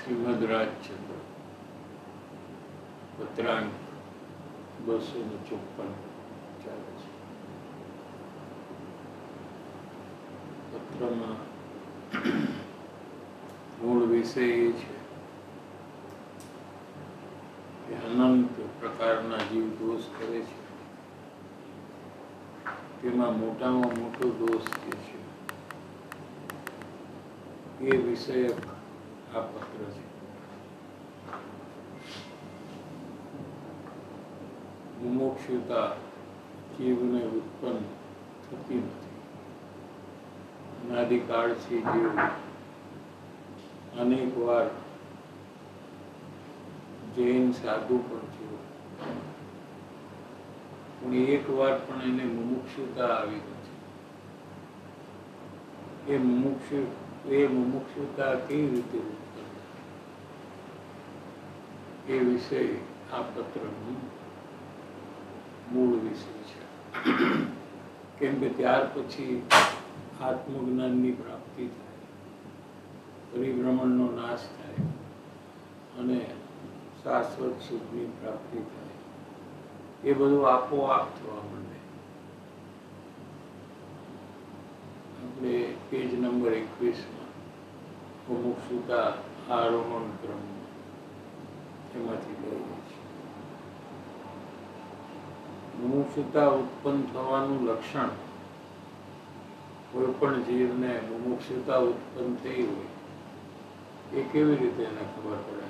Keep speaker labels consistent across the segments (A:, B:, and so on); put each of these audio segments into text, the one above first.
A: શ્રીમદ રાજચંદ્ર પત્રાંક 254 ચાલે છે. પત્રમાં મૂળ વિષય એ છે કે અનંત પ્રકારના જીવ દોષ કરે છે. તેમાં મોટામાં મોટો દોષ જે છે એ વિષયક આ પત્ર છે. મુમુક્ષુતા જીવને ઉત્પન્ન થતી નથી. અનાદિકાળથી જીવ અનેક વાર જૈન સાધુ પણ થયો, પણ એક વાર પણ એને મુમુક્ષુતા આવી નથી. એ મુમુક્ષુતા કેવી રીતે ઉત્પન્ન એ વિષય આ પત્રનું મૂળ વિષય છે. કેમ કે ત્યાર પછી આત્મજ્ઞાનની પ્રાપ્તિ થાય, પરિભ્રમણનો નાશ થાય અને શાશ્વત સુખની પ્રાપ્તિ થાય. એ બધું આપોઆપ થવા માંડે. આપણે પેજ નંબર 21 મુમુક્ષુતા આરોહણ ક્રમ એમાંથી લઈએ છીએ. મુમુક્ષુતા ઉત્પન્ન થવાનું લક્ષણ, કોઈ પણ જીવને મુમુક્ષુતા ઉત્પન્ન થઈ હોય એ કેવી રીતે એને ખબર પડે?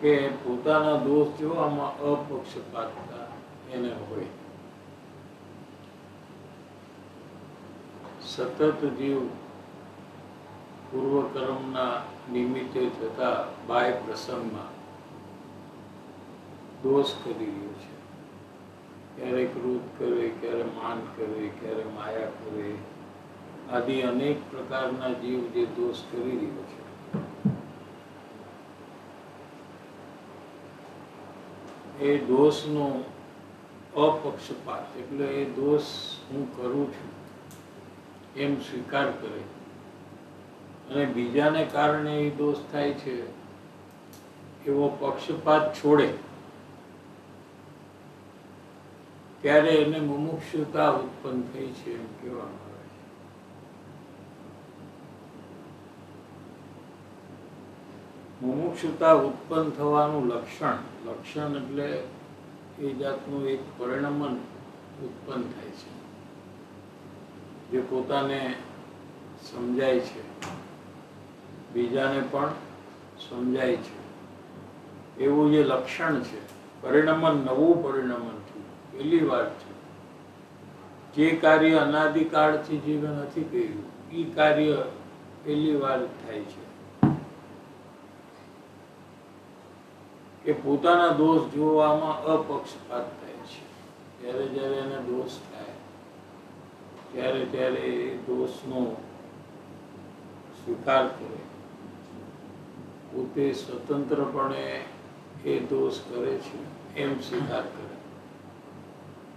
A: કે પોતાના દોષ જો આમાં અપક્ષપાતતા એને હોય. સતત જીવ પૂર્વકર્મના નિમિત્તે થતા બાહ્ય પ્રસંગમાં દોષ કરી રહ્યો છે. ક્યારે ક્રોધ કરે, ક્યારે માન કરે, ક્યારે માયા કરે, આદિ અનેક પ્રકારના જીવ જે દોષ કરી રહ્યો છે. એ દોષનો અપક્ષપાત એટલે એ દોષ હું કરું છું એમ સ્વીકાર કરે અને બીજાને કારણે એ દોષ થાય છે એવો પક્ષપાત છોડે, ત્યારે એને મુમુક્ષુતા ઉત્પન્ન થઈ છે એમ કહેવામાં આવે છે. મુમુક્ષુતા ઉત્પન્ન થવાનું લક્ષણ એટલે એ જાતનું એક પરિણમન ઉત્પન્ન થાય છે, જે પોતાને સમજાય છે, બીજાને પણ સમજાય છે. એવું જે લક્ષણ છે, પરિણમન, નવું પરિણમન થયું, પહેલી વાર થયું. જે કાર્ય અનાદિકાળથી જીવે નથી કર્યું એ કાર્ય પહેલી વાર થાય છે. કે પોતાના દોષ જોવામાં અપક્ષપાત થાય છે. જ્યારે જ્યારે એને દોષ થાય ત્યારે એ દોષનો સ્વીકાર કરે, પોતે સ્વતંત્રપણે એ દોષ કરે છે એમ સ્વીકાર કરે.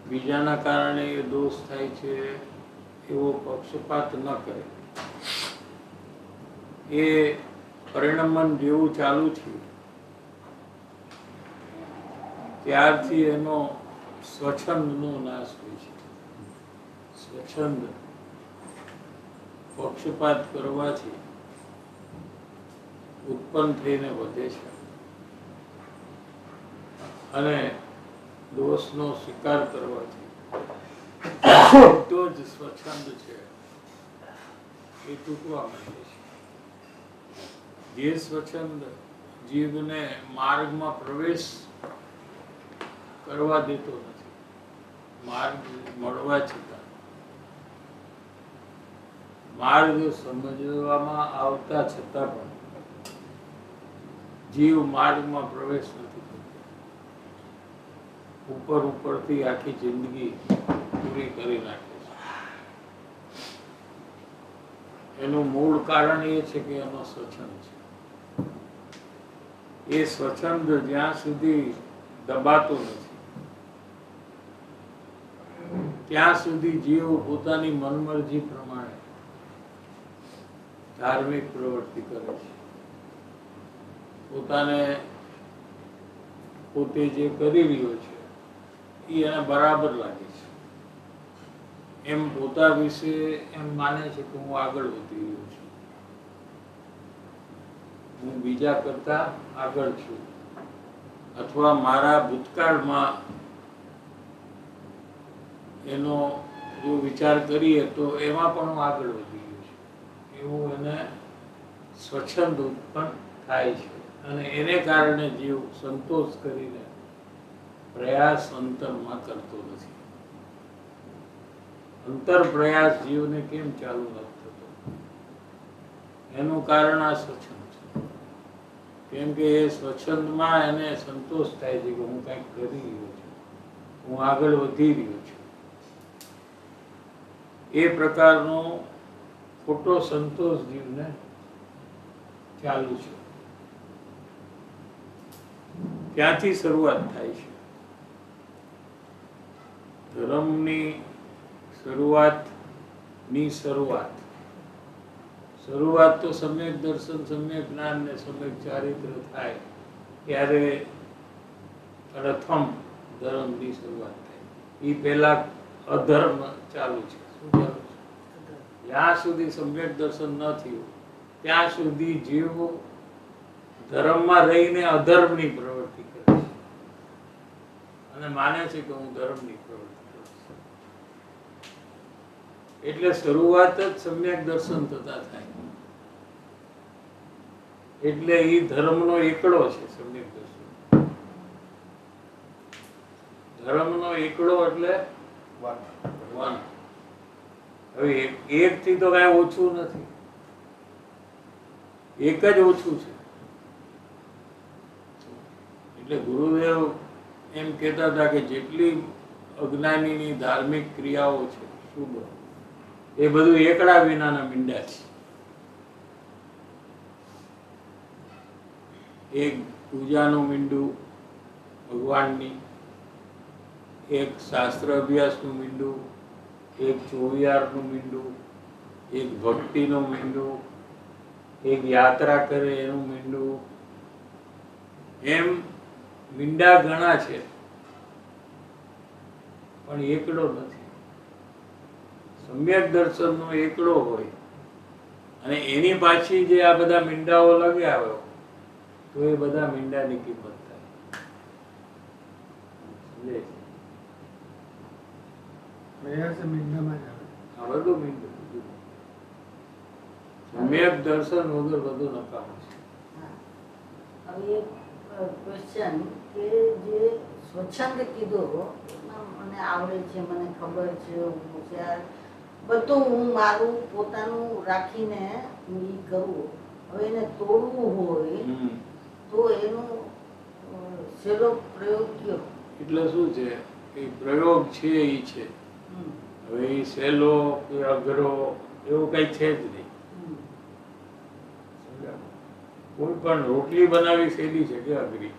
A: બીજાના કારણે એ દોષ થાય છે એવો પક્ષપાત ન કરે. એ પરિણમન જેવું ચાલુ થયું ત્યારથી એનો સ્વચ્છંદનો નાશ હોય છે. સ્વચ્છંદ પક્ષપાત કરવાથી ઉત્પન્ન થઈને વધે છે અને દોષનો સ્વીકાર કરવાથી તો જ સ્વચ્છંદ છે એ તૂટવા માંડે છે. જે સ્વચ્છંદ જીવને માર્ગમાં પ્રવેશ કરવા દેતો નથી, માર્ગ મળવા છતાં, માર્ગ સમજવામાં આવતા છતાં પણ જીવ માર્ગમાં પ્રવેશ નથી કરતો. ઉપરથી આખી જિંદગી પૂરી કરી નાખે છે. એનું મૂળ કારણ એ છે કે એનો સ્વચ્છંદ છે. એ સ્વચ્છંદ જ્યાં સુધી દબાતો નથી ત્યાં સુધી જીવ પોતાની મનમરજી પ્રમાણે ધાર્મિક પ્રવૃત્તિ કરે છે, પોતાને પોતે જે કરી રહ્યો છે એ એને બરાબર લાગે છે, એમ પોતા વિશે એમ માને છે કે હું આગળ વધી રહ્યો છું, હું બીજા કરતા આગળ છું, અથવા મારા ભૂતકાળમાં એનો જો વિચાર કરીએ તો એમાં પણ હું આગળ વધી ગયો છું, એવું એને સ્વચ્છંદ ઉત્પન્ન થાય છે. અને એને કારણે જીવ સંતોષ કરીને પ્રયાસ અંતરમાં કરતો નથી. અંતર પ્રયાસ જીવને કેમ ચાલુ નથી થતો? એનું કારણ આ સ્વચ્છંદ છે. કેમ કે એ સ્વચ્છંદમાં એને સંતોષ થાય છે કે હું કંઈક કરી રહ્યો છું, હું આગળ વધી રહ્યો છું. એ પ્રકારનો ખોટો સંતોષ જીવને ચાલુ છે. ત્યાંથી શરૂઆત થાય છે. ધર્મની શરૂઆતની શરૂઆત તો સમ્યક દર્શન, સમ્યક જ્ઞાન ને સમ્યક ચારિત્ર થાય ત્યારે પ્રથમ ધર્મની શરૂઆત થાય. એ પહેલા અધર્મ ચાલુ છે. શું ચાલુ છે? જ્યાં સુધી સમ્યક દર્શન ન થયું ત્યાં સુધી જીવ ધર્મમાં રહીને અધર્મની પ્રવૃત્તિ કરે છે અને માને છે કે હું ધર્મની પ્રવૃત્તિ કરું છું. એટલે શરૂઆત જ સમ્યક દર્શન થતા થાય. એટલે એ ધર્મનો એકડો છે. સમ્યક દર્શન ધર્મનો એકડો એટલે વન. હવે એક થી તો કઈ ઓછું નથી, એક જ ઓછું છે. એટલે ગુરુદેવ એમ કહેતા હતા કે જેટલી અજ્ઞાનીની ધાર્મિક ક્રિયાઓ છે શુભ, એ બધું એકડા વિનાના મીંડા છે. એક પૂજાનું મીંડું ભગવાનની, એક શાસ્ત્ર અભ્યાસનું મીંડું, એક ચોવિહારનું મીંડું, એક ભક્તિનું મીંડું, એક યાત્રા કરે એનું મીંડું, એમ મીંડા ઘણા છે પણ એકડો નથી. સમ્યક દર્શનનો એકડો હોય અને એની પાછી જે આ બધા મીંડાઓ લગાવ્યો તો એ બધા મીંડાની કિંમત થાય. આ બધું મીંડું. સમ્યક દર્શન વગર બધું નકામું છે.
B: હવે એક ક્વેશ્ચન કે જે સ્વચ્છંદ કીધો એમાં મને આવડે છે, મને ખબર છે, હું હોશિયાર બધું હું મારું પોતાનું રાખીને હું ઈ કરું. હવે એને તોડવું હોય તો એનો સહેલો પ્રયોગ કયો?
A: એટલે શું છે કે પ્રયોગ છે એ છે. હવે એ સહેલો કે અઘરો એવું કઈ છે જ નહીં. કોઈ પણ રોટલી બનાવી સહેલી છે કે અઘરી?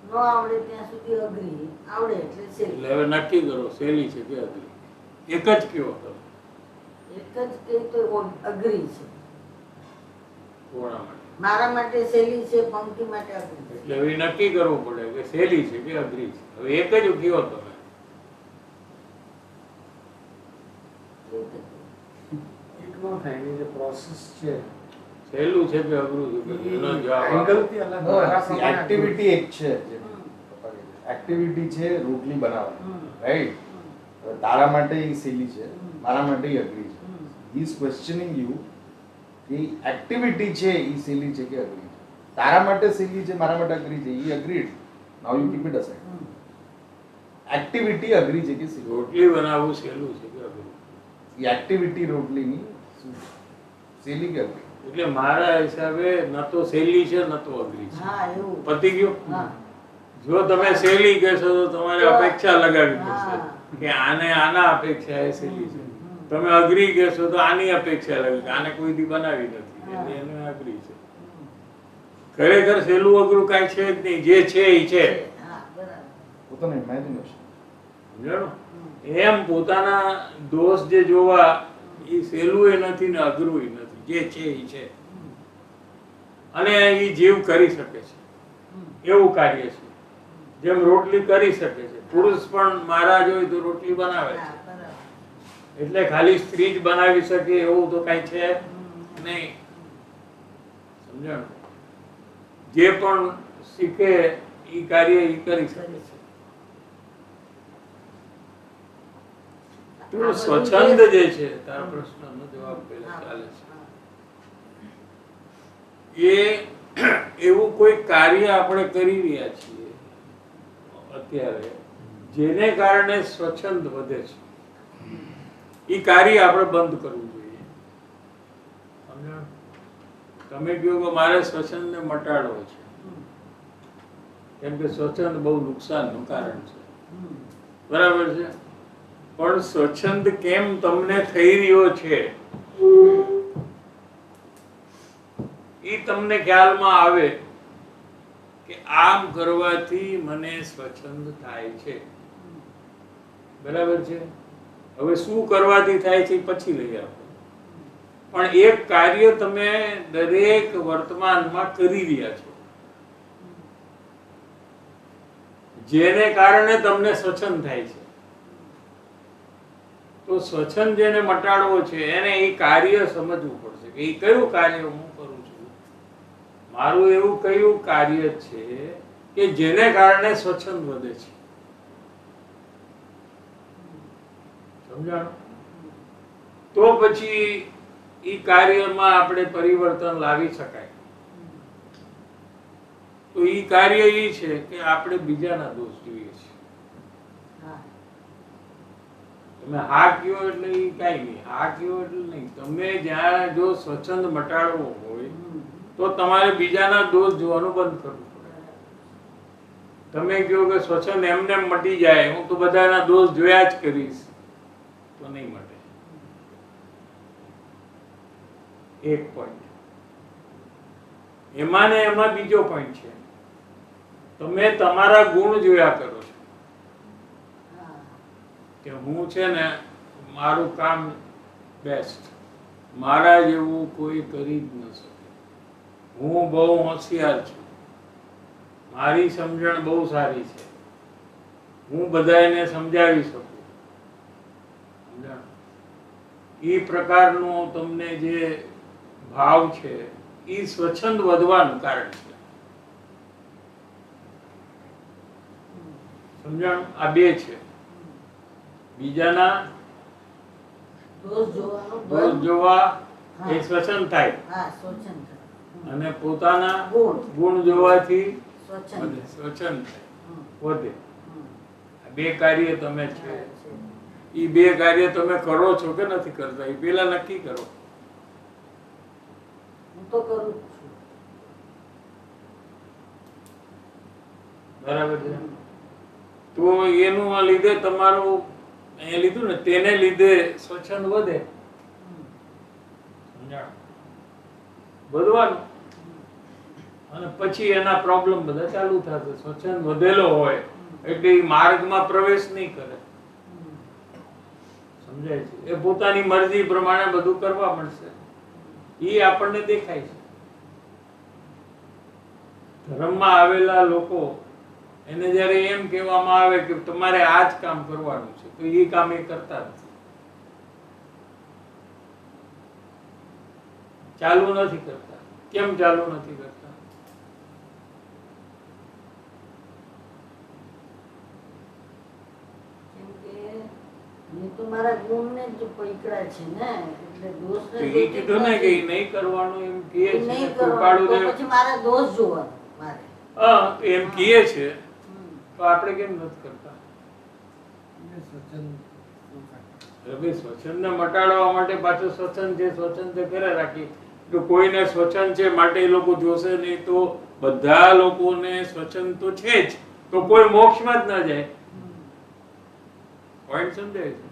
B: ન આવડે ત્યાં સુધી અઘરી, આવડે એટલે સહેલી.
A: એટલે હવે નક્કી કરો સહેલી છે કે અઘરી. એક જ કયો તમે?
B: એક જ કે તો અઘરી છે.
A: કોના માટે?
B: મારા માટે સહેલી છે, પંક્તિ માટે અઘરી છે.
A: એટલે હવે નક્કી કરવું પડે કે સહેલી છે કે અઘરી છે. હવે એક જ કયો તમે?
C: એક નો થાય એની જે પ્રોસેસ છે
A: સહેલું છે કે અઘરું છે એનો જવાબ
C: એંગલથી અલગ
D: એક્ટિવિટી એક છે. એક્ટિવિટી છે રોટલી બનાવવાની, રાઈટ? તારા માટે એ સહેલી છે, મારા માટે એ અઘરી છે. હી ઇઝ ક્વેશ્ચનિંગ યુ કે એક્ટિવિટી છે એ સહેલી છે કે અઘરી છે. તારા માટે સહેલી છે, મારા માટે અઘરી છે. I agreed. Now you keep it aside. Activity અઘરી છે કે સહેલી?
A: રોટલી બનાવવું સહેલું છે કે અઘરું?
D: એ એક્ટિવિટી રોટલીની સહેલી કે અઘરી?
A: એટલે મારા હિસાબે ન તો સહેલી છે ન તો અઘરી છે.
B: હા એવું.
A: પતી ગયો.
B: હા.
A: જો તમે સહેલી કહેશો તો તમારે અપેક્ષા લગાવવી પડશે
B: હા.
A: કે આને આના અપેક્ષા એ સહેલી છે. તમે અઘરી કહેશો તો આની અપેક્ષા લગાવી કે આને કોઈ દી બનાવી નથી એટલે એને અઘરી છે. ખરેખર સહેલું અઘરું કાંઈ છે જ નહીં. જે છે એ છે.
B: હા, બરાબર.
D: પોતાનું ઇમેજિનેશન.
A: સમજાણું? એમ પોતાના દોષ જે જોવા એ સહેલું નથી ને અઘરું નથી, જે છે એ છે, અને એ જીવ કરી શકે છે એવું કાર્ય છે. જેમ રોટલી કરી શકે છે, પુરુષ પણ મહારાજ હોય તો રોટલી બનાવે
B: હા,
A: છે.
B: બરાબર.
A: એટલે ખાલી સ્ત્રી જ બનાવી શકે એવું તો કઈ છે નહીં. સમજાણું? જે પણ શીખે એ કાર્ય એ કરી શકે છે. તો સ્વચ્છંદ જે છે, તારા પ્રશ્નનો જવાબ પહેલા ચાલે છે, એ એવું કોઈ કાર્ય આપણે કરી રહ્યા છીએ અત્યારે જેને કારણે સ્વચ્છંદ વધે છે, એ કાર્ય આપણે બંધ કરવું જોઈએ. સમજાણું? તમે કહો કે મારે સ્વચ્છંદને મટાડવો છે, કેમ કે સ્વચ્છંદ બહુ નુકસાનનું કારણ છે, બરાબર છે, પણ સ્વચ્છંદ કેમ તમને થઈ રહ્યો છે એ તમને ખ્યાલમાં આવે કે આમ કરવાથી મને સ્વચ્છંદ થાય છે, બરાબર છે. હવે શું કરવાથી થાય છે એ પછી લઈ આપણે, પણ એક કાર્ય તમે દરેક વર્તમાનમાં કરી રહ્યા છો જેને કારણે તમને સ્વચ્છંદ થાય છે. તો સ્વચ્છંદ જેને મટાડવો છે એને એ કાર્ય સમજવું પડશે કે એ કયું કાર્ય હું કરું છું, મારું એવું કયું કાર્ય છે કે જેને કારણે સ્વચ્છંદ વધે છે. સમજાણું? તો પછી એ કાર્યમાં આપણે પરિવર્તન લાવી શકાય. તો એ કાર્ય એ છે કે આપણે બીજાના દોષ જોઈએ છીએ.
B: હા.
A: તમે હા કયો એટલે એ કાંઈ નહીં, હા કયો એટલે નહીં. તમે જ્યાં જો સ્વચ્છંદ મટાડવો હોય તો તમારે બીજાના દોષ જોવાનું બંધ કરવું પડે. તમે કહો કે સ્વચ્છંદ એમને એમ મટી જાય, હું તો બધાના દોષ જોયા જ કરીશ, તો નહીં મટે. એક પોઈન્ટ. એમાં ને એમાં બીજો પોઈન્ટ છે, તમે તમારા ગુણ જોયા કરો છો
B: હા.
A: કે હું છે ને મારું કામ બેસ્ટ, મારા જેવું કોઈ કરી જ ન શકે, હું બહુ હોશિયાર છું, મારી સમજણ બહુ સારી છે, હું બધાને સમજાવી શકું. સમજાણું? એ પ્રકારનો તમને જે ભાવ છે એ સ્વચ્છંદ વધવાનું કારણ છે. સમજાણું? આ બે છે. બીજાના
B: દોષ જોવાનો
A: દોષ
B: બંધ.
A: જોવા
B: હા.
A: એ સ્વચ્છંદ થાય,
B: હા, સ્વચ્છંદ.
A: અને પોતાના
B: ગુણ.
A: ગુણ જોવાથી
B: સ્વચ્છંદ.
A: વધે, સ્વચ્છંદ થાય, વધે.
B: હમ.
A: આ બે કાર્ય તમે છે,
B: હા, છે.
A: એ બે કાર્ય તમે કરો છો કે નથી કરતા એ પેલા નક્કી કરો.
B: હું તો કરું જ છું.
A: બરાબર છે? તો એનું લીધે તમારું અહીંયા લીધું ને તેને લીધે સ્વચ્છંદ વધે. સમજાણું? વધવાનું, અને પછી એના પ્રોબ્લેમ બધા ચાલુ થશે. સ્વચ્છંદ વધેલો હોય એટલે એ માર્ગમાં પ્રવેશ નહીં કરે. સમજાય છે? એ પોતાની મરજી પ્રમાણે બધું કરવા મળશે, એ આપણને દેખાય છે. ધર્મમાં આવેલા લોકો એને જ્યારે એમ કહેવામાં આવે કે તમારે આ જ કામ કરવાનું છે તો એ કામ એ કરતા નથી, ચાલુ નથી કરતા. કેમ ચાલુ નથી કરતા?
B: કેમ કે મેં તો મારા ગુણને જ પકડ્યા છે ને, એટલે દોષને
A: તો એ
B: જોતી
A: કીધું ને કે
B: નથી.
A: ઈ નહીં કરવાનું એમ કહે
B: એ
A: છે ને,
B: નહીં કરવાનું, તો
A: કૃપાળુદેવ.
B: પછી મારા દોષ જોવાનો મારે.
A: હા, તો એમ કહે છે તો આપણે કેમ નથી કરતા? હવે સ્વચ્છંદને મટાડવા માટે પાછું સ્વચ્છંદ છે, સ્વચ્છંદ છે કરે રાખી તો કોઈને સ્વચ્છંદ છે માટે એ લોકો જોશે નહીં, તો બધા લોકોને સ્વચ્છંદ તો છે જ, તો કોઈ મોક્ષમાં જ ન જાય. પોઈન્ટ સમજાય છે?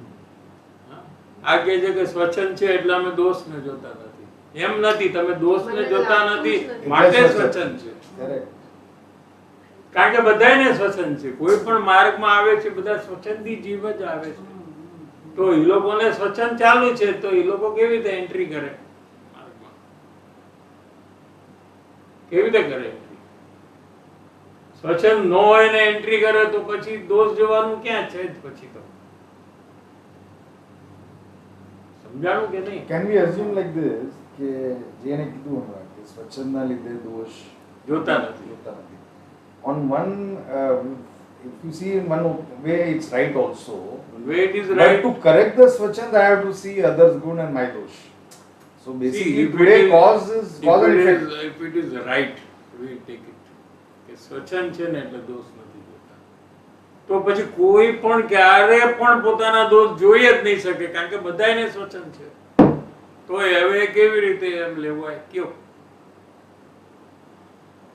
A: હા? આ કહે છે કે સ્વચ્છંદ છે એટલે અમે દોષને જોતા નથી. એમ નથી, તમે દોષને જોતા નથી માટે સ્વચ્છંદ છે.
D: Correct.
A: કારણ કે બધાને સ્વચ્છંદ છે, કોઈ પણ માર્ગમાં આવે છે બધા સ્વચ્છંદી જીવ જ આવે છે. તો એ લોકોને સ્વચ્છંદ ચાલુ છે તો એ લોકો કેવી રીતે એન્ટ્રી કરે માર્ગમાં? કેવી રીતે કરે એન્ટ્રી? સ્વચ્છંદ ન હોય ને એન્ટ્રી કરે તો પછી દોષ જોવાનું ક્યાં છે જ પછી તો સમજાણું કે નહીં?
D: Can we assume like this કે જેને કીધું હમણાં કે સ્વચ્છંદના લીધે દોષ
A: જોતા નથી.
D: જોતા નથી. On one, if you see in one way, it's right also.
A: Way it is
D: But
A: right.
D: to correct the swachhand, I have to see others' good and my dosh. So
A: See,
D: basically,
A: if it
D: today
A: is-
D: cause and effect.
A: if it is right, we take it. કે સ્વચ્છંદ છે ને એટલે દોષ નથી જોતા. તો પછી કોઈ પણ ક્યારે પણ પોતાના દોષ જોઈ જ નહીં શકે કારણ કે બધાયને સ્વચ્છંદ છે. તો હવે કેવી રીતે એમ લેવાય કયો?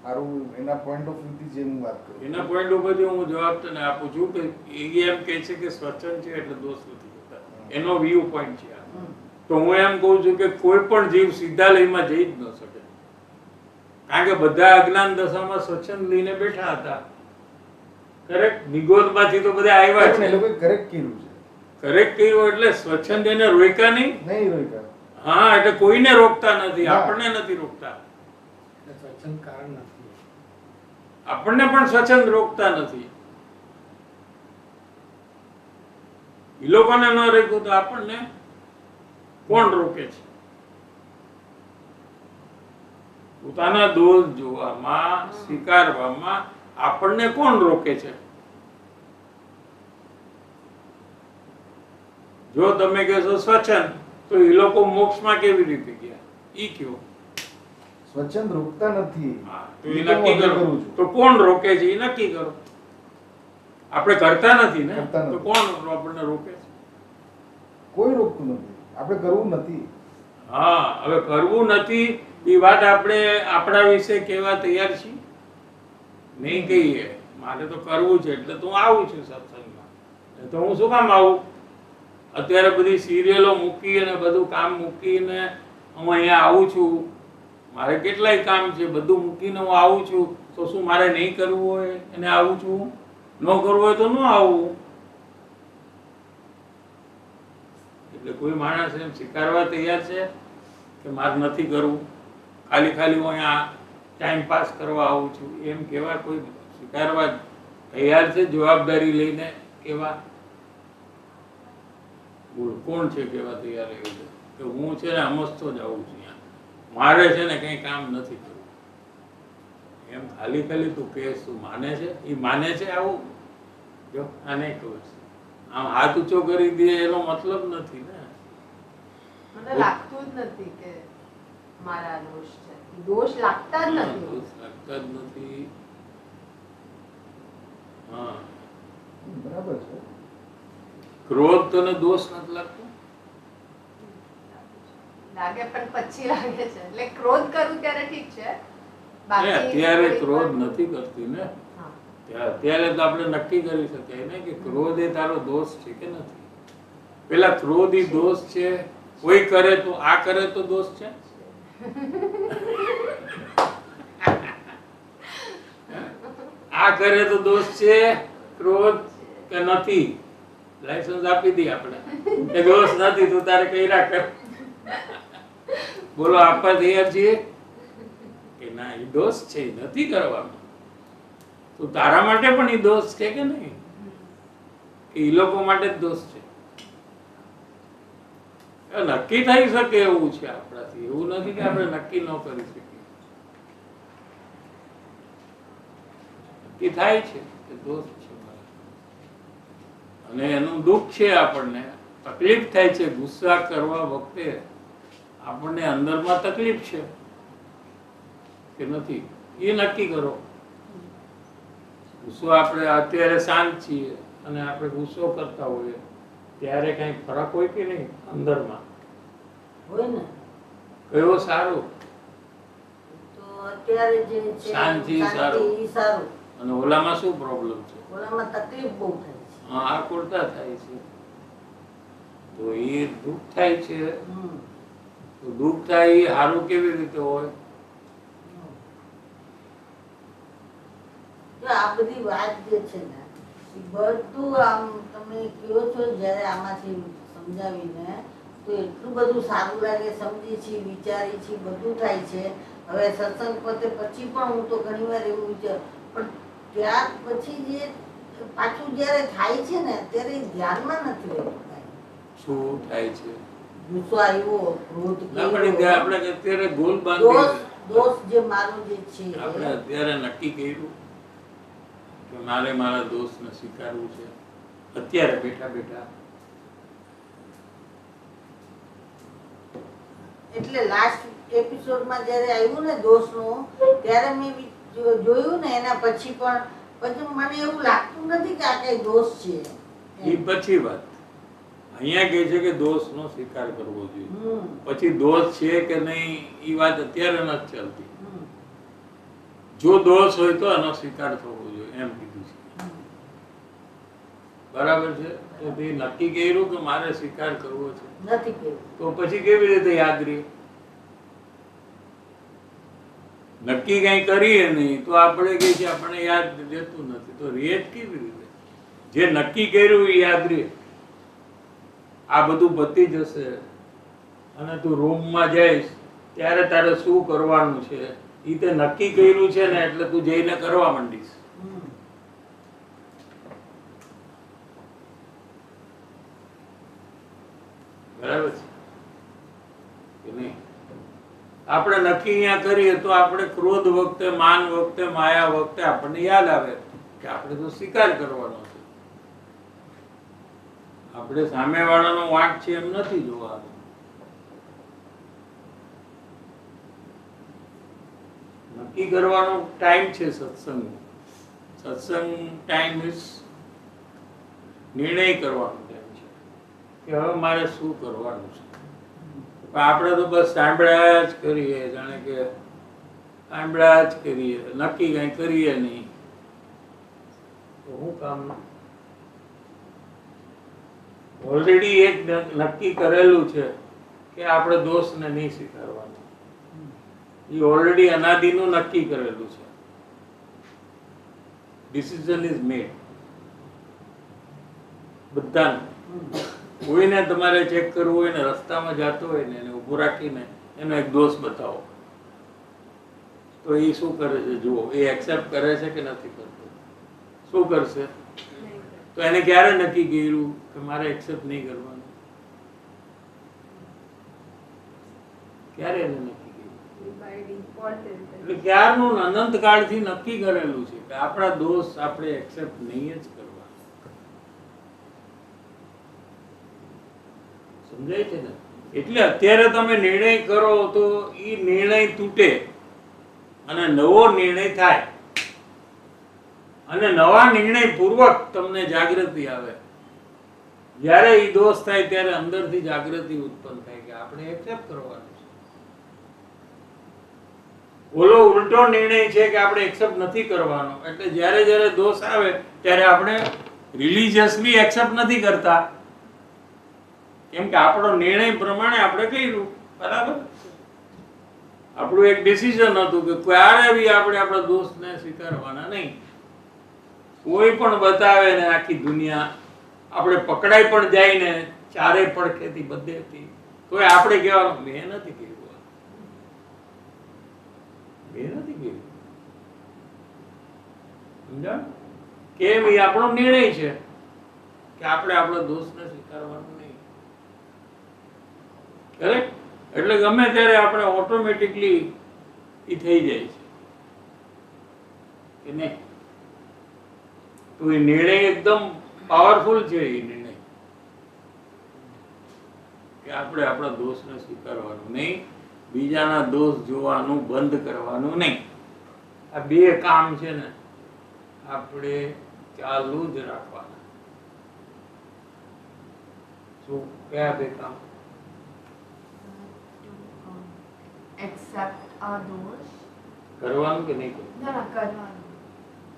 D: મારું એના પોઈન્ટ ઓફ વ્યૂથી જે હું વાત કરું
A: એના પોઈન્ટ ઉપરથી હું જવાબ તને આપું છું કે એ એમ કહે છે કે સ્વચ્છંદ છે એટલે દોષ નથી જોતા. એનો વ્યૂ પોઈન્ટ છે આ. તો હું એમ કહું છું કે કોઈ પણ જીવ સીધા લયમાં જઈ જ ન શકે કારણ કે બધા અજ્ઞાન દશામાં સ્વચ્છંદ લઈને બેઠા હતા. કરેક્ટ? નિગોદમાંથી તો બધા આવ્યા
D: પણ એ
A: છે.
D: લોકોએ કરેક્ટ કર્યું છે
A: કરેક્ટ કર્યું એટલે સ્વચ્છંદ એને રોક્યા નહીં.
D: નહીં રોક્યા
A: હા, એટલે કોઈને રોકતા નથી,
D: હા.
A: આપણને નથી રોકતા.
C: એટલે સ્વચ્છંદ કારણ નથી.
A: આપણને પણ સ્વચ્છંદ રોકતા નથી. એ લોકોને ન રોક્યું તો આપણને કોણ રોકે છે? પોતાના દોષ જોવામાં, સ્વીકારવામાં આપણને કોણ રોકે છે? જો તમે કહેશો સ્વચ્છંદ તો એ લોકો મોક્ષમાં કેવી રીતે ગયા ઈ કયો?
D: સ્વચ્છંદ રોકતા નથી
A: હા, તો
D: એ
A: એ
D: તો હું
A: નક્કી
D: agree
A: કરો.
D: કરું છું.
A: તો કોણ રોકે છે એ નક્કી કરો. આપણે કરતા નથી ને,
D: કરતા નથી.
A: તો કોણ આપણને રોકે છે?
D: કોઈ રોકતું નથી આપણે કરવું નથી
A: હા, હવે કરવું નથી એ વાત આપણે આપણા વિશે કહેવા તૈયાર છીએ? નહીં કહીએ. મારે તો કરવું છે એટલે તો હું આવું છું સત્સંગમાં. નહીં તો હું શું કામ આવું? અત્યારે બધી સિરિયલો મૂકી અને બધું કામ મૂકીને હું અહીંયા આવું છું. મારે કેટલાય કામ છે, બધું મૂકીને હું આવું છું. તો શું મારે નહીં કરવું હોય એને આવું છું? ન કરવું હોય તો ન આવું. એટલે કોઈ માણસ એમ સ્વીકારવા તૈયાર છે કે મારે નથી કરવું, ખાલી ખાલી હું અહીંયા ટાઈમ પાસ કરવા આવું છું એમ કેવા કોઈ સ્વીકારવા તૈયાર છે? જવાબદારી લઈને કેવા? બોલ, કોણ છે કેવા તૈયાર એવું છે કે હું છે ને અમસ્તો જ આવું છું અહીંયા, મારે છે ને કંઈ કામ નથી કરવું? એમ ખાલી ખાલી તું કહેશ તું માને છે? એ માને છે આવું? જો આને કહું છું આમ હાથ ઊંચો કરી દે એનો મતલબ નથી ને.
E: મને લાગતું જ નથી કે મારા દોષ છે. દોષ લાગતા જ નથી.
A: દોષ લાગતા જ નથી. હા,
D: બરાબર છે
A: ક્રોધ તને દોષ નથી લાગતો?
E: લાગે પણ પછી લાગે છે. એટલે ક્રોધ કરું ત્યારે ઠીક છે.
A: અત્યારે ક્રોધ નથી કરતી ને.
E: હા.
A: અત્યારે તો આપણે નક્કી કરી શકીએ ને કે ક્રોધ એ તારો દોષ છે કે નથી. પેલા ક્રોધ ઈ દોષ છે. કોઈ કરે તો આ કરે તો દોષ છે? આ કરે તો દોષ છે ક્રોધ કે નથી? લાયસન્સ આપી દી આપણે કે દોષ નથી, તું તારે કર્યા કર. બોલો, આપવા તૈયાર છીએ કે ના? એ દોષ છે, એ નથી કરવાનો. તો તારા માટે પણ એ દોષ છે કે નહીં? કે એ લોકો માટે જ દોષ છે? એ નક્કી થઈ શકે એવું છે આપણાથી. એવું નથી કે આપણે નક્કી ન કરી શકીએ. નક્કી થાય છે કે દોષ છે મારા. અને એનું દુઃખ છે, આપણને તકલીફ થાય છે. ગુસ્સા કરવા વખતે આપણને અંદરમાં તકલીફ છે કે નથી એ નક્કી કરો. ગુસ્સો આપણે અત્યારે શાંત છીએ અને આપણે ગુસ્સો કરતા હોઈએ ત્યારે કઈ ફરક હોય કે નહીં અંદરમાં?
B: હોય ને.
A: કયો સારું?
B: તો અત્યારે જે છે
A: શાંતિ સારું.
B: શાંતિ ઈ સારું.
A: અને ઓલામાં શું પ્રોબ્લેમ છે?
B: ઓલામાં તકલીફ બહુ થાય છે.
A: હા, આકુરતા થાય છે. તો એ દુઃખ થાય છે. તો દુઃખ થાય એ સારું કેવી રીતે હોય?
B: તો આ બધી વાત જે છે ને એ બધું આમ તમે કહો છો જ્યારે આમાંથી સમજાવીને તો એટલું બધું સારું લાગે, સમજી છીએ, વિચારી છીએ, બધું થાય છે. હવે સત્સંગ પતે પછી પણ હું તો ઘણી વાર એવું વિચાર, પણ ત્યાર પછી જે પાછું જ્યારે થાય છે ને ત્યારે એ ધ્યાનમાં નથી રહેતું કાંઈ.
A: શું થાય છે?
B: ગુસ્સો આવ્યો, ક્રોધ
A: ના પણ
B: કર્યો,
A: આપણે અત્યારે ગોલ બાંધી
B: દોષ જે મારો જે છે
A: આપણે અત્યારે નક્કી કર્યું કે મારે મારા દોષને સ્વીકારવું છે અત્યારે બેઠા બેઠા.
B: એટલે લાસ્ટ એપિસોડમાં જ્યારે આવ્યું ને દોષનું, ત્યારે મેં જોયું ને એના પછી મને એવું લાગતું નથી કે આ કઈ દોષ છે.
A: એ પછી વાત અહીંયા કહે છે કે દોષનો સ્વીકાર કરવો જોઈએ.
B: હમ.
A: પછી દોષ છે કે નહીં એ વાત અત્યારે નથી ચાલતી.
B: હમ.
A: જો દોષ હોય તો એનો સ્વીકાર થવો જોઈએ એમ કીધું છે. બરાબર છે? તો તે નક્કી કર્યું કે મારે સ્વીકાર કરવો છે,
B: નથી કર્યું.
A: તો પછી કેવી રીતે યાદ રહે? નક્કી કઈ કરીએ નહીં તો આપણે કહીએ કે આપણે યાદ રહેતું નથી, તો રહે જ કેવી રીતે? જે નક્કી કર્યું એ યાદ રહે. આ બધું પતી જશે અને તું રૂમમાં જઈશ ત્યારે તારે શું કરવાનું છે એ તે નક્કી કર્યું છે ને, એટલે તું જઈને કરવા માંડીશ.
B: હમ.
A: બરાબર છે કે નહીં? આપણે નક્કી અહીંયા કરીએ તો આપણે ક્રોધ વખતે, માન વખતે, માયા વખતે આપણને યાદ આવે કે આપણે તો સ્વીકાર કરવાનો છે. આપણે સામેવાળાનો વાંક છે એમ નથી જોવાનું. નક્કી કરવાનો ટાઈમ છે સત્સંગ. સત્સંગ ટાઈમ ઇઝ નિર્ણય કરવાનો ટાઈમ છે કે હવે મારે શું કરવાનું છે. પણ આપણે તો બસ સાંભળ્યા જ કરીએ, જાણે કે સાંભળ્યા જ કરીએ, નક્કી કઈ કરીએ નહીં. તો શું કામ? ઓલરેડી એક નક્કી કરેલું છે કે આપણે દોષને નહીં સ્વીકારવાનું. એ ઓલરેડી અનાદિનું નક્કી કરેલું છે. ડિસિઝન ઇઝ મેડ બધાનું. કોઈને તમારે ચેક કરવું હોય ને, રસ્તામાં જતો હોય ને એને ઊભો રાખીને એનો એક દોષ બતાવો તો એ શું કરે છે જુઓ. એ એક્સેપ્ટ કરે છે કે નથી કરતો? શું કરશે? તો એને ક્યારે નક્કી કર્યું કે મારે એક્સેપ્ટ નહીં કરવાનું? ક્યારે એને નક્કી કર્યું?
E: બાય ડિફોલ્ટ
A: એટલે ક્યારનું અનંત કાળથી નક્કી કરેલું છે કે આપણા દોષ આપણે એક્સેપ્ટ નહીં જ કરવા. સમજાય છે ને? એટલે અત્યારે તમે નિર્ણય કરો તો એ નિર્ણય તૂટે અને નવો નિર્ણય થાય, અને નવા નિર્ણય પૂર્વક તમને જાગૃતિ આવે. જ્યારે એ દોષ થાય ત્યારે અંદરથી જાગૃતિ ઉત્પન્ન થાય કે આપણે એક્સેપ્ટ કરવાનું છે. ઓલો ઉલટો નિર્ણય છે કે આપણે એક્સેપ્ટ નથી કરવાનો. એટલે જ્યારે જ્યારે દોષ આવે ત્યારે આપણે રિલિજિયસલી એક્સેપ્ટ નથી કરતા, કેમ કે આપણો નિર્ણય પ્રમાણે આપણે કર્યું. બરાબર? આપણું એક ડિસિઝન હતું કે ક્યારે બી આપણે આપણા દોષને સ્વીકારવાના નહીં. કોઈ પણ બતાવે ને આખી દુનિયા, આપણે પકડાઈ પણ જાય ને ચારે પડખેથી બધેથી, તોય આપણે કહેવાનું મેં નથી કર્યું, મેં નથી કર્યું. સમજાણ? કેમ? એ આપણો નિર્ણય છે કે આપણે આપણા દોષને સ્વીકારવાનું નહીં. કરેક્ટ? એટલે ગમે ત્યારે આપણે ઓટોમેટિકલી એ થઈ જાય છે કે નહીં? તો એ નિર્ણય એકદમ પાવરફુલ છે. એ નિર્ણય કે આપણે આપણા દોષને સ્વીકારવાનું નહીં, બીજાના દોષ જોવાનું બંધ કરવાનું નહીં. આ બે કામ છે ને આપણે ચાલુ જ રાખવાના. શું? કયા બે કામ?
E: accept our doors.
A: કરવાનું કે નહીં કરવાનું?
E: ના કરવાનું.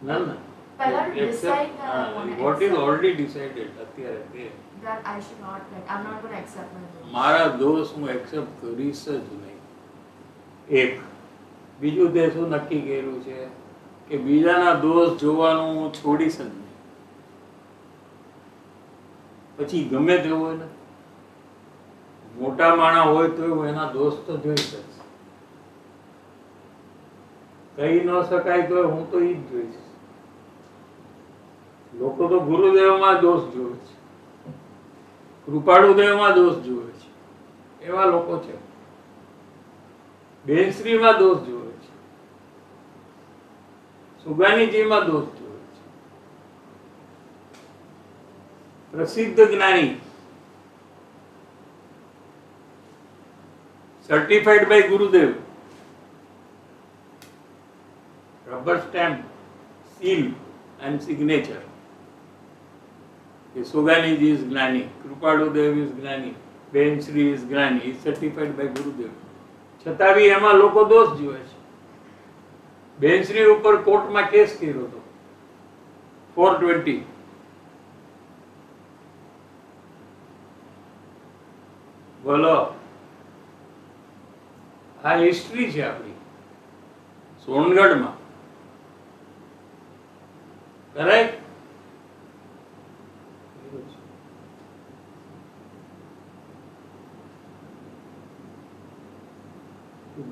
A: ના ના.
E: પહેલા decide that I want to
A: what is
E: accept.
A: already decided અત્યારે તે
E: That I should not, like, I'm not going to accept my doors.
A: મારા દોષ હું એક્સેપ્ટ કરીશ જ નહીં. એક. બીજું તે શું નક્કી કર્યું છે કે બીજાના દોષ જોવાનું હું છોડીશ જ નહીં. પછી ગમે તેવું હોય ને મોટા માણસ હોય તો હું એના દોસ્ત તો જોઈ શકીશ, કહી ન શકાય તો હું તો ઈ જ જોઈશ. લોકો તો ગુરુદેવમાં દોષ જોવે છે, કૃપાળુદેવમાં દોષ જોવે છે, એવા લોકો છે. બેનશ્રીમાં દોષ જોવે છે, સુગાનીજીમાં દોષ જોવે છે. પ્રસિદ્ધ જ્ઞાની certified by Gurudev, rubber stamp, seal and signature. Soganiji is Gnani, Krupaludev is Gnani, Benshri is Gnani, is certified by Gurudev. છતાં બી એમાં લોકો દોષ જોવે છે. બેનશ્રી ઉપર કોર્ટમાં કેસ કર્યો હતો 420. બોલો, આ હિસ્ટ્રી છે આપણી સોનગઢમાં. કરેક્ટ?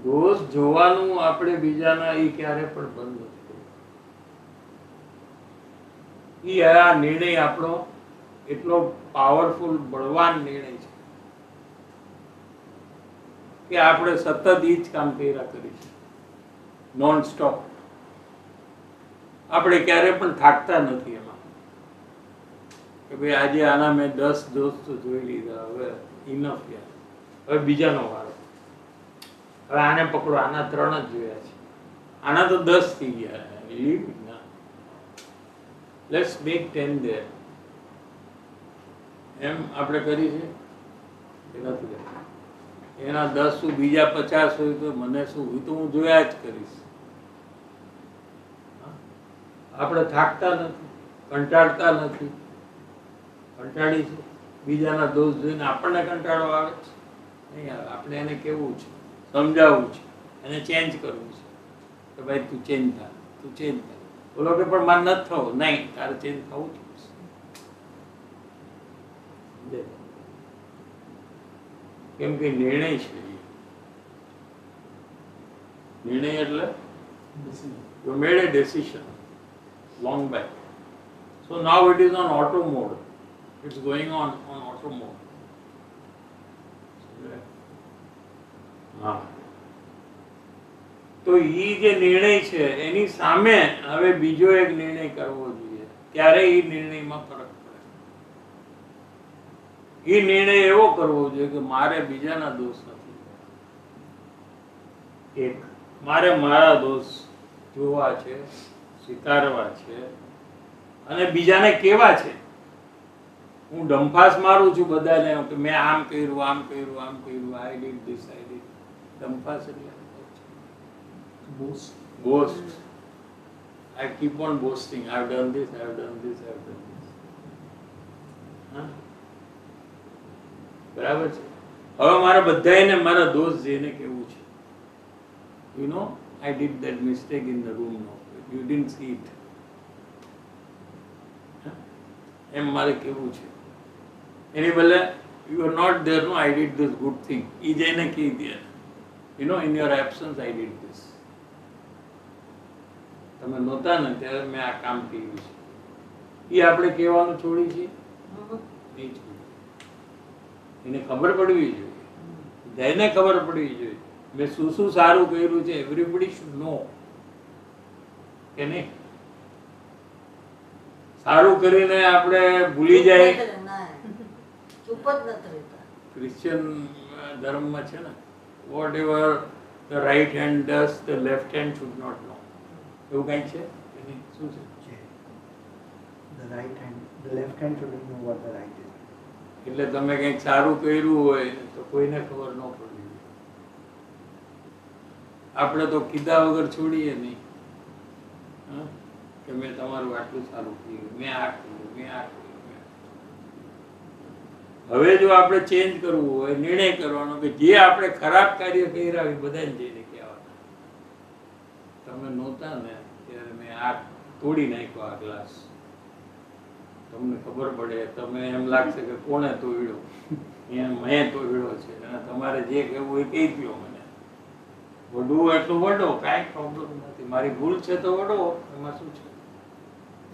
A: દોષ જોવાનું આપણે બીજાના એ ક્યારે પણ બંધ નથી કર્યું. ઈ આ નિર્ણય આપણો એટલો પાવરફુલ બળવાન નિર્ણય છે કે આપણે સતત ઈ જ કામ કર્યા કરીશું, નોન સ્ટોપ. આપણે ક્યારે પણ થાકતા નથી એમાં કે ભાઈ આજે આના મેં 10 દોસ્તો જોઈ લીધા, હવે ઇનફ યાર, હવે બીજાનો વારો, હવે આને પકડો, આના 3 જ જોયા છે, આના તો 10 થઈ ગયા, લીવ ના, લેટ્સ મેક 10 ધેર. એમ આપણે કરી છે કે નથી કરતા? એના 10 શું, બીજા 50 હોય તો મને શું, એ તો હું જોયા જ કરીશ. આપણે થાકતા નથી, કંટાળતા નથી. કંટાળી છે બીજાના દોષ જોઈને, આપણને કંટાળો આવે છે નહીં આવે. આપણે એને કેવું છે, સમજાવવું છે, એને ચેન્જ કરવું છે કે ભાઈ તું ચેન્જ થા, તું ચેન્જ થા. બોલો કે પણ મારે નથી થવું, નહીં, તારે ચેન્જ થવું જ પડશે. કેમ કે નિર્ણય છે. નિર્ણય એટલે you made a decision long back, so now it is on auto mode, it's going on auto mode. હા, તો ઈ જે નિર્ણય છે એની સામે હવે બીજો એક નિર્ણય કરવો જોઈએ, ત્યારે ઈ નિર્ણયમાં ફરક પડે. ઈ નિર્ણય એવો કરવો જોઈએ કે મારે બીજાના દોષ નથી, એક મારે મારા દોષ જોવા છે, સ્વીકારવા છે અને બીજાને કેવા છે. હું ડંફાસ મારું છું બધાને કે મેં આમ કર્યું, આમ કર્યું, આમ કર્યું, I did this, I did. ડંફાસ એટલે boast. I keep on boasting. I have done this, I have done this, I have done this. હા, બરાબર છે. હવે મારા બધાને મારા દોષ જઈને કેવું છે, you know, I did that mistake in the room, no, you didn't see it. એમ મારે કેવું છે. એની બદલે you are not there, no, I did this good thing. ઈ જઈને કહી દે, you know, in your absence I did this. તમે નહોતા ને ત્યારે મેં આ કામ કર્યું છે. એ આપણે કહેવાનું છોડી છે નહીં છોડી. એને ખબર પડવી જોઈએ, બધાને ખબર પડવી જોઈએ મેં શું શું સારું કર્યું છે. એવરીબડી શુડ નો કે નહીં. સારું કરીને આપણે ભૂલી જાય.
B: ચૂપ જ નથી રહેતા.
A: ક્રિશ્ચિયન ધર્મમાં છે ને, whatever the right hand does the left hand should not know. એવું કંઈક છે કે નહીં? શું છે?
C: The right hand, the left hand shouldn't know what the right is.
A: એટલે તમે કંઈક સારું કર્યું હોય તો કોઈને ખબર ન પડવી. આપણે તો કીધા વગર છોડીએ નહીં કે મેં તમારું આટલું સારું કર્યું, મેં આ કર્યું, મેં આ કર્યું. હવે જો આપણે ચેન્જ કરવું હોય, નિર્ણય કરવાનો કે જે આપણે ખરાબ કાર્ય કર્યા એ બધાને જઈને કહેવાના, તમે નહોતા ને ત્યારે મેં આ તોડી નાખ્યો આ ગ્લાસ, તમને ખબર પડે, તમે એમ લાગશે કે કોણે તોડ્યો, મેં તોડ્યો છે, અને તમારે જે કહેવું એ કહી દો મને. વડવું એટલું વડો, કાંઈ પ્રોબ્લેમ નથી. મારી ભૂલ છે તો વડો, એમાં શું છે?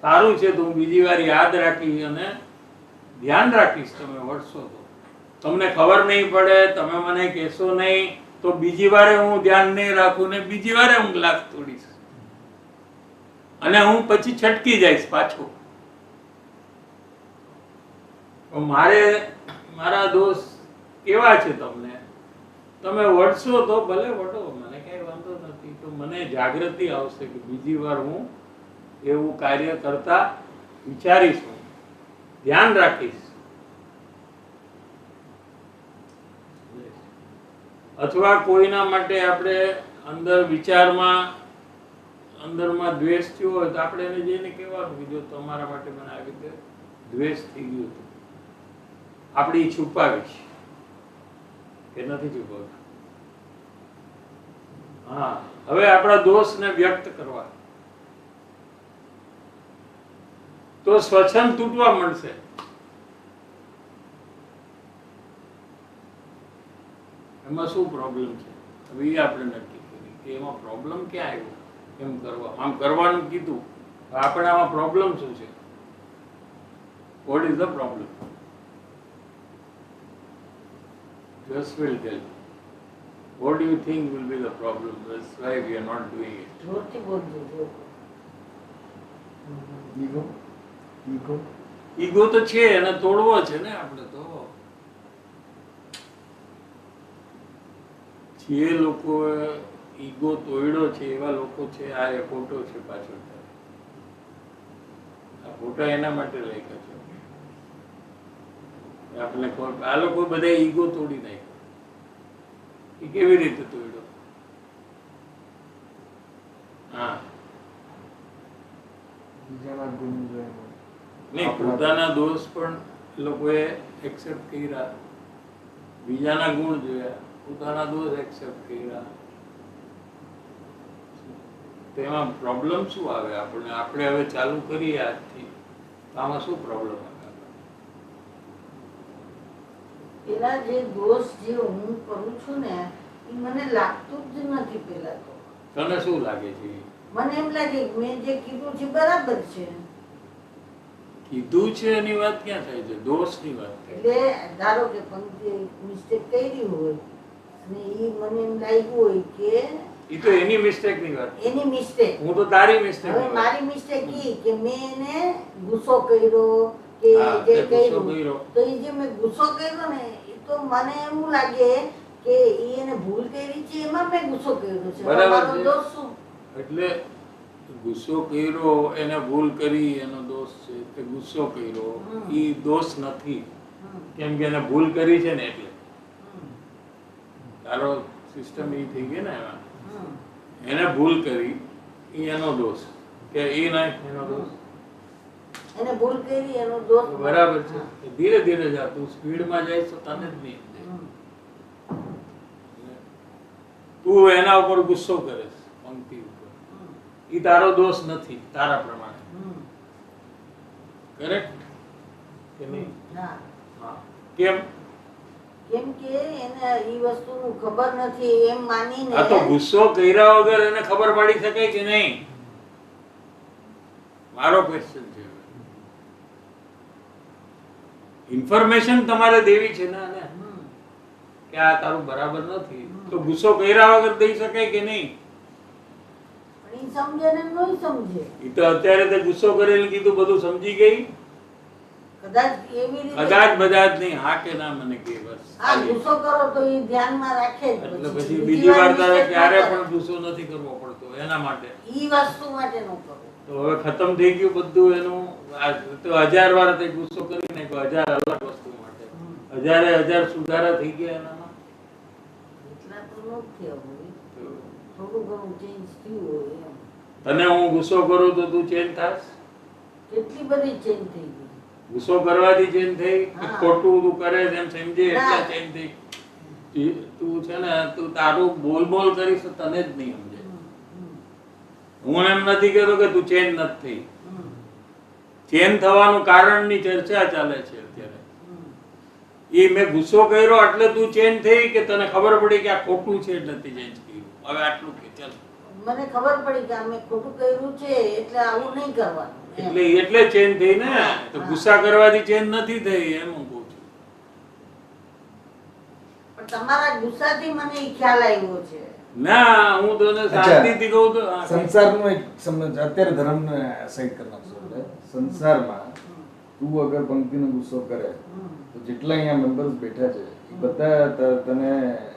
A: સારું છે તો હું બીજી વાર યાદ રાખીશ અને ધ્યાન રાખીશ. તમે વળશો તો તમને ખબર નહીં પડે, તમે મને કહેશો નહીં તો બીજી વારે હું ધ્યાન નહીં રાખું ને બીજી વારે હું ગ્લાસ તોડીશ અને હું પછી છટકી જઈશ પાછો. મારે મારા દોસ્ત કેવા છે તમને, તમે વળશો તો ભલે વળો, મને કઈ વાંધો નથી. તો મને જાગૃતિ આવશે કે બીજી વાર હું એવું કાર્ય કરતા વિચારીશ, હું ધ્યાન રાખીશ. અથવા કોઈના માટે આપણે અંદર વિચારમાં અંદરમાં દ્વેષ થયો હોય તો આપણે એને જઈને કહેવાનું કે જો તમારા માટે મને આવી રીતે દ્વેષ થઈ ગયો હતો, આપણે છુપાવીશ કે નથી છુપાવતા. હા, હવે આપણા દોષને વ્યક્ત કરવા તો સ્વચ્છંદ તૂટવા મળશે. એમાં શું પ્રોબ્લેમ છે? હવે એ આપણે નક્કી કરી કે એમાં પ્રોબ્લેમ ક્યાં આવ્યો. એમ કરવા, આમ કરવાનું કીધું, આપણે આમાં પ્રોબ્લેમ શું છે? What is the problem? Just will tell. What do you think will be the problem? That's why we are not doing it.
B: જોરથી બોલજો, જોર.
C: ego
A: ઈગો તો છે, એને તોડવો છે ને આપણે તો. જે લોકો ઈગો તોડ્યો છે એવા લોકો છે. આ એ ફોટો છે પાછળ, આ ફોટા એના માટે લખ્યા છે. આપણે આ લોકો બધા ઈગો તોડી નાખ્યો. એ કેવી રીતે તોડ્યો? હા,
C: બીજાના ગુણ જોઈને
A: નહીં, પોતાના દોષ પણ એ લોકોએ એક્સેપ્ટ કર્યા, બીજાના ગુણ જોયા, પોતાના દોષ એક્સેપ્ટ કર્યા. તેમાં પ્રોબ્લેમ શું આવે? આપણે હવે ચાલુ કરીએ આજથી, આમાં શું પ્રોબ્લેમ આવે?
B: પેલા જે દોષ જે હું કરું છું ને એ મને લાગતું જ નથી. પેલા તો
A: તને શું લાગે છે?
B: મને એમ લાગે કે મેં જે કીધું છે બરાબર છે.
A: કીધું છે એની વાત ક્યાં થાય છે? દોષની વાત થાય.
B: એટલે ધારો કે પંક્તિ મિસ્ટેક કરી હોય અને એ મને એમ લાગ્યું હોય કે
A: એ તો એની મિસ્ટેક ની વાત.
B: એની મિસ્ટેક,
A: હું તો તારી મિસ્ટેક.
B: હવે મારી મિસ્ટેક ઈ કે મેં એને ગુસ્સો કર્યો કે જે કર્યું, તો એ જે મેં ગુસ્સો કર્યો ને એ તો મને એવું લાગે કે એને ભૂલ કરી છે, એમાં મેં ગુસ્સો કર્યો છે.
A: બરાબર
B: મારો
A: છે.
B: દોષ શું?
A: એટલે ગુસ્સો કર્યો, એને ભૂલ કરી, એનો દોષ છે. તે ગુસ્સો કર્યો એ દોષ નથી, કેમ કે એને ભૂલ કરી છે ને એટલે. તારો સિસ્ટમ એ થઈ ગઈ ને એમાં. એને ભૂલ કરી એ એનો દોષ કે એ ના એનો દોષ.
B: એને ભૂલ કરી એનો દોષ.
A: બરાબર છે. ધીરે ધીરે જા, તું સ્પીડમાં જાય તો તને જ નહીં. તું એના ઉપર ગુસ્સો કરે પંક્તિ ઉપર, એ તારો દોષ નથી તારા પ્રમાણે. કરેક્ટ કે નહીં?
B: હા,
A: હા. કેમ?
B: કેમ કે એને ઈ વસ્તુનું ખબર નથી એમ માનીને.
A: આ તો ગુસ્સો કર્યા વગર એને ખબર પડી શકે કે નહીં? મારો ક્વેશ્ચન છે. ઇન્ફોર્મેશન તમારે દેવી છે ને આને કે આ તારું બરાબર નથી, તો ગુસ્સો કર્યા વગર દઈ શકાય કે નહીં?
B: પણ ઈ સમજે ને નહીં સમજે.
A: એ તો અત્યારે તે ગુસ્સો કરેલું કીધું બધું સમજી ગઈ.
B: કદાચ એવી રીતે
A: કદાચ બધાજ નહીં, હા કે ના મને કે બસ.
B: આ ગુસ્સો કરો તો ઈ ધ્યાનમાં રાખે જ.
A: એટલે પછી બીજી વાર તારે ક્યારે પણ ગુસ્સો નથી કરવો પડતો એના માટે.
B: ઈ વસ્તુ માટે નો કરો.
A: તો હવે ખતમ થઈ ગયું બધું એનું. તો 1000 વાર તે ગુસ્સો કરી નાખ્યો, 1000 અલગ વસ્તુ માટે. 1000 સુધારા થઈ ગયા એનામાં.
B: એટલા તો નો થયો હોય, થોડું ઘણું ચેન્જ થયું હોય એમ.
A: તને હું ગુસ્સો કરું તો તું ચેન્જ થાશ?
B: કેટલી બધી ચેન્જ થઈ ગઈ.
A: ગુસ્સો કરવાથી ચેન્જ થઈ?
B: હા.
A: ખોટું તું કરે છે એમ સમજે એટલે
B: ના.
A: ચેન્જ થઈ? તું છે ને, તું તારું બોલ બોલ કરીશ તો તને જ નહીં સમજે. હું એમ નથી કહેતો કે તું ચેન્જ નથી થઈ, ચેન્જ થવાનું કારણની ચર્ચા ચાલે છે અત્યારે. એ મેં ગુસ્સો કર્યો એટલે તું ચેન્જ થઈ કે તને ખબર પડી કે આ ખોટું છે એટલે તે ચેન્જ કર્યું? હવે આટલું કે ચાલ,
B: મને ખબર પડી કે અમે ખોટું કર્યું છે એટલે આવું નહીં કરવાનું એમ.
A: એટલે ચેન્જ થઈ ને. તો ગુસ્સા કરવાથી ચેન્જ નથી થઈ એમ હું કહું છું.
B: પણ તમારા ગુસ્સાથી મને ઈ ખ્યાલ આવ્યો છે.
A: ના, હું તને શાંતિથી કહું તો હા,
D: સંસારનો એક સમજ અત્યારે ધર્મને સાઈડ કરી નાખશો એટલે સંસારમાં તું અગર પંક્તિનો ગુસ્સો કરે તો જેટલા અહીંયા મેમ્બર્સ બેઠા છે એ બધા તને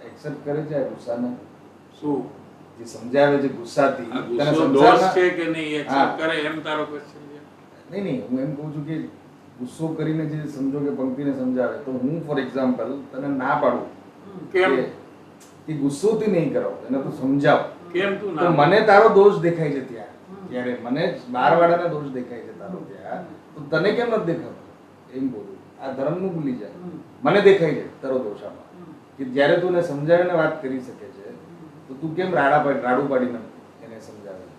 D: એક્સેપ્ટ કરે છે આ ગુસ્સાને?
A: શું
D: જે સમજાવે છે ગુસ્સાથી
A: આ
D: તને
A: ગુસ્સો દોષ
D: સંસારના
A: છે કે નહીં એક્સેપ્ટ કરે એમ તારો ક્વેશ્ચન છે?
D: નહીં હું એમ કહું છું કે ગુસ્સો કરીને જે સમજો કે પંક્તિને સમજાવે તો હું ફોર એક્ઝામ્પલ તને ના પાડું
A: કેમ
D: કે ગુસ્સોથી નહીં કરાવ એને તું સમજાવ
A: કેમ તું
D: તો
A: ના
D: મને તારો દોષ દેખાય છે ત્યાં ત્યારે મને બારવાળાના દોષ દેખાય છે તારો ત્યાં તો તને કેમ નથી દેખાતો એમ બોલું. આ ધર્મનું ભૂલી જાય. મને દેખાય છે તારો દોષ આમાં કે જ્યારે તું એને સમજાવીને વાત કરી શકે છે તો તું કેમ રાડું પાડીને એને સમજાવે છે?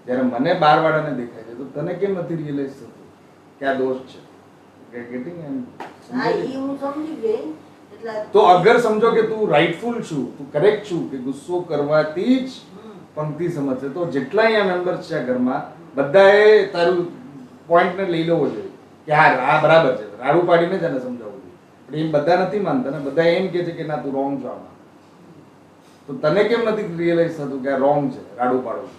D: જ્યારે મને બારવાળાને દેખાય છે તો તને કેમ નથી રિયલાઇઝ થતું કે આ દોષ છે? ગેટિંગ એમ
B: હા, ઈ હું સમજી ગઈ. એટલે
D: તો અગર સમજો કે તું રાઇટફુલ છું, તું કરેક્ટ છું કે ગુસ્સો કરવાથી જ પંક્તિ સમજશે તો જેટલા અહીંયા મેમ્બર્સ છે આ ઘરમાં બધાએ તારું પોઈન્ટને લઈ લેવો જોઈએ કે હા આ બરાબર છે, રાડું પાડીને જ એને સમજાવવું જોઈએ. પણ એમ બધા નથી માનતા ને, બધા એમ કહે છે કે ના તું રોંગ છો આમાં. તો તને કેમ નથી રિયલાઇઝ થતું કે આ રોંગ છે રાડું પાડવું?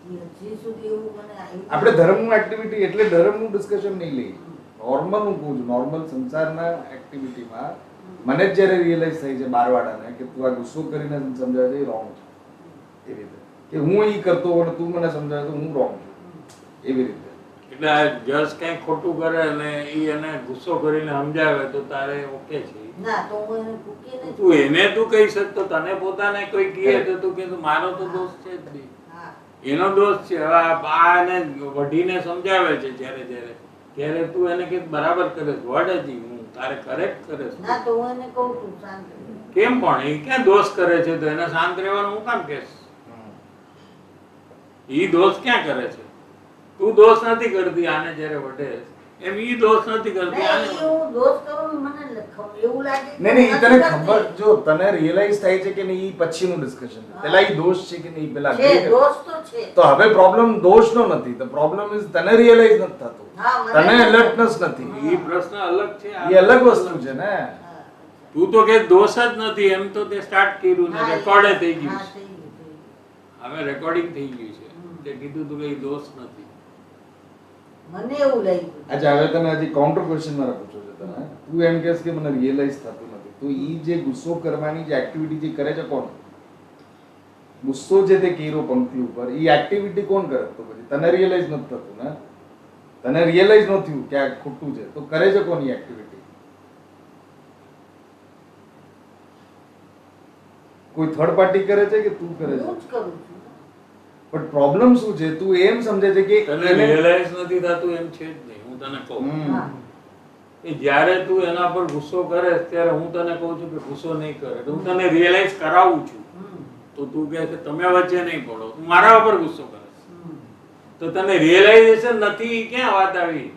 B: હજી સુધી એવું મને આવ્યું
D: આપણે ધર્મનું એક્ટિવિટી એટલે ધર્મનું ડિસ્કશન નહીં લઈએ. નોર્મલ હું કહું છું, નોર્મલ સંસારના એક્ટિવિટીમાં મને જ જ્યારે રિયલાઇઝ થઈ છે બારવાડાને કે તું આ ગુસ્સો કરીને સમજાવે છે એ રોંગ છે એવી રીતે કે હું એ કરતો હોય તું મને સમજાવે તો હું રોંગ છું એવી રીતે.
A: એટલે આ જજ કઈ ખોટું કરે અને ઈ એને ગુસ્સો કરીને સમજાવે તો તારે ઓકે છે?
B: ના, તો હું એને કૂકીને જ-
A: તું એને તું કહી શકતો, તને પોતાને કોઈ કહે તો તું કે મારો તો દોષ છે જ નહીં,
B: હા,
A: એનો દોષ છે. હવે આ એને વઢીને સમજાવે છે જ્યારે ત્યારે તું એને કે બરાબર કરે છે, વડ હતી હું તારે કરેક્ટ કરે છે.
B: ના, તો હું એને કહું છું શાંત રહે.
A: કેમ પણ એ ક્યાં દોષ કરે છે? તો એને શાંત રહેવાનું હું કામ કહેશ? ઈ દોષ ક્યાં કરે છે? તું દોષ નથી કરતી આને જ્યારે વઢે એમ ઈ દોષ નથી કરતી
B: નહીં,
A: આને.
B: ઈ હું દોષ કરું મને એવું લાગે કે
D: નહીં
B: હું
D: તને
B: નથી
D: ખબર
B: કરતી.
D: જો તને રિયલાઇઝ થાય છે કે નહીં એ પછીનું ડિસ્કશન છે. પેલા એ દોષ છે કે નહીં પેલા
B: છે,
D: agree કર.
B: દોષ તો છે.
D: તો હવે પ્રોબ્લેમ દોષનો નથી, તો પ્રોબ્લેમ ઇઝ તને રિયલાઇઝ નથી થતું,
B: હા, મને
D: તને
B: નથી.
D: એલર્ટનેસ નથી.
A: ઈ પ્રશ્ન અલગ છે, આ
D: એ અલગ વસ્તુ છે ને.
B: હા,
A: તું તો કે દોષ જ નથી એમ તો તે સ્ટાર્ટ કર્યું ને
B: હા,
A: રેકોર્ડ થઈ ગયું
B: હા,
A: છે.
B: થઈ ગયું, થઈ ગયું.
A: હવે રેકોર્ડિંગ થઈ ગયું છે તે કીધું તું કે ઈ દોષ નથી.
B: મને એવું લાગ્યું.
D: અચ્છા હવે તને હજી કાઉન્ટર ક્વેશ્ચન મારે પૂછો છે તને. તું એમ કહેશ કે મને રિયલાઇઝ થતું નથી, તો ઈ જે ગુસ્સો કરવાની જે એક્ટિવિટી જે કરે છે કોણ? ગુસ્સો જે તે કર્યો પંક્તિ ઉપર ઈ એક્ટિવિટી કોણ કરે? તો પછી તને રિયલાઇઝ નથી થતું ને, તને રિયલાઇઝ ન થયું કે આ ખોટું છે તો કરે છે કોણ ઈ એક્ટિવિટી? કોઈ થર્ડ પાર્ટી કરે છે કે તું કરે છે?
B: હું જ કરું છું.
D: પણ પ્રોબ્લેમ શું છે? તું એમ સમજે છે કે
A: તને
D: એને-
A: રિયલાઇઝ નથી થતું એમ છે જ નહીં. હું તને કહું
D: હમ.
B: હા.
A: કે જ્યારે તું એના પર ગુસ્સો કરે ત્યારે હું તને કહું છું કે ગુસ્સો નહીં કરે, તો હું તને રિયલાઇઝ કરાવું છું.
B: હમ,
A: તો તું કહે છે તમે વચ્ચે નહીં પડો, તું મારા ઉપર ગુસ્સો કરે છે.
B: હમ.
A: તો તને રિયલાઇઝેશન નથી, ક્યાં વાત આવી?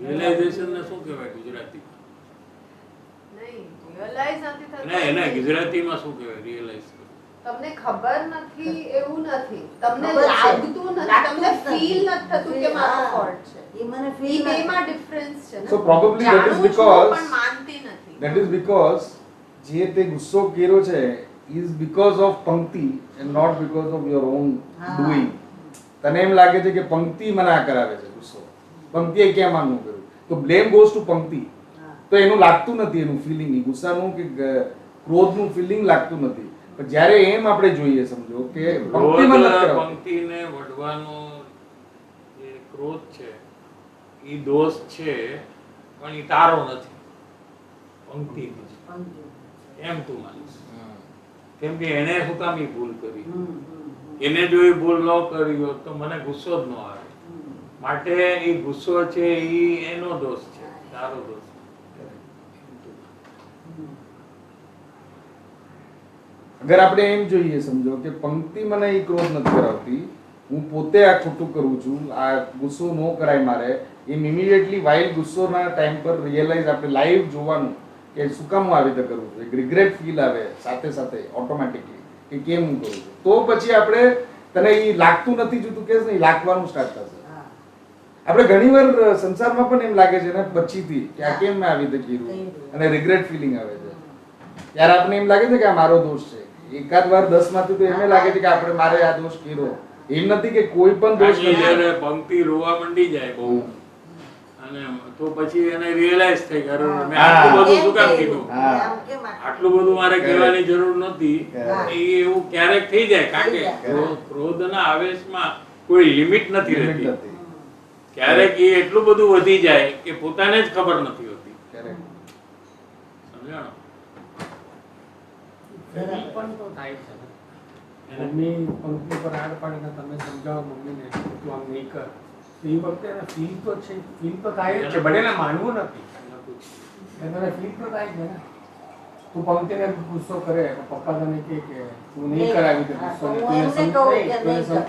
A: રિયલાઇઝેશન ને શું કહેવાય ગુજરાતીમાં?
E: નહીં, realize નથી થતું.
A: ના એને ગુજરાતીમાં શું કહેવાય રિયલાઇઝ?
E: તમને ખબર નથી એવું નથી, તમને
B: ખબર છે.
E: લાગતું નથી,
B: લાગતું
E: તમને
B: જ નથી.
E: ફીલ નથી થતું કે મારો
B: હા.
E: ફોલ્ટ છે.
B: ઈ મને
E: ઈ
B: feel નથી.
E: બેમાં ડિફરન્સ છે ને.
D: So probably that is
E: જાણું છું
D: because-
E: પણ માનતી નથી.
D: That is because જે તે ગુસ્સો કર્યો છે is because of પંક્તિ and not because of your own
B: હા.
D: doing. તને એમ લાગે છે કે પંક્તિ મને આ કરાવે છે ગુસ્સો, પંક્તિએ ક્યાં માંગવું કર્યું, તો blame goes to પંક્તિ.
B: હા.
D: તો એનું લાગતું નથી, એનું ફિલિંગ ગુસ્સાનું કે ક્રોધનું ફિલિંગ લાગતું નથી. પણ જ્યારે એમ આપણે જોઈએ સમજો કે પંક્તિમાં નથી કરાવતું.
A: પંક્તિને વઢવાનો જે ક્રોધ છે ઈ દોષ છે, પણ ઈ તારો નથી, પંક્તિનો છે.
B: પંક્તિ.
A: એમ તું માનીશ? કેમ કે એને શું કામ ઈ ભૂલ કરી?
B: હમ, હમ,
A: એને જો એ ભૂલ ન કરી હોત તો મને ગુસ્સો જ ન આવે.
B: હમ.
A: માટે એ ગુસ્સો છે ઈ એનો દોષ છે, તારો દોષ નથી. એમ તું માન.
D: અગર આપણે એમ જોઈએ સમજો કે પંક્તિ મને એ ક્રોધ નથી કરાવતી હું પોતે આ ખોટું કરું છું, આ ગુસ્સો ન કરાય મારે, એમ ઇમિડિયેટલી વાઇલ ગુસ્સોના ટાઈમ પર રિયલાઇઝ આપણે લાઈવ જોવાનું કે શું કામ હું આવી રીતે કરું છું, એક રિગ્રેટ ફીલ આવે સાથે સાથે ઓટોમેટિકલી કે કેમ હું કરું છું, તો પછી આપણે તને એ લાગતું નથી જોતું કે નહીં લાગવાનું સ્ટાર્ટ થશે.
B: હા.
D: આપણે ઘણીવાર સંસારમાં પણ એમ લાગે છે ને પછીથી કે આ કેમ મેં આવી રીતે કર્યું અને રિગ્રેટ ફિલિંગ આવે છે. ત્યારે આપણને એમ લાગે છે કે આ મારો દોષ છે. એકાદ વાર 10 માંથી તો એમ લાગે છે કે આપણે મારે આ દોષ કર્યો. એમ નથી કે કોઈ પણ દોષ
A: બાકી
D: નથી.
A: જ્યારે પંક્તિ રોવા મંડી જાય બહુ અને તો પછી એને રિયલાઇઝ થઈ કે અરે મેં આટલું બધું શું કામ કીધું,
D: હા.
A: આટલું બધું મારે કહેવાની જરૂર નહોતી.
B: હા.
A: એ એવું ક્યારેક થઈ જાય કારણ કે
B: થઈ જાય.
A: ક્રોધના આવેશમાં કોઈ લિમિટ નથી
D: Limit
A: રહેતી.
D: નથી.
A: ક્યારેક એ એટલું બધું વધી જાય કે પોતાને જ ખબર નથી હોતી.
D: Correct.
A: સમજાણો?
F: ફીલ પણ તો થાય છે ને. મમ્મી પંક્તિ પર આડ પાડીને તમે સમજાવો મમ્મીને કે તું આમ નહીં કર, તો એ વખતે એને ફીલ તો છે, ફીલ તો થાય જ છે, ભલે એને માનવું નથી, એને ફીલ તો થાય છે ને. તું પંક્તિને ગુસ્સો કરે તો પપ્પા તને કહે કે તું નહીં કરાવી દે ગુસ્સો,
B: હા, તો
F: તું એને
B: હું એમને કહું કે નહીં કર.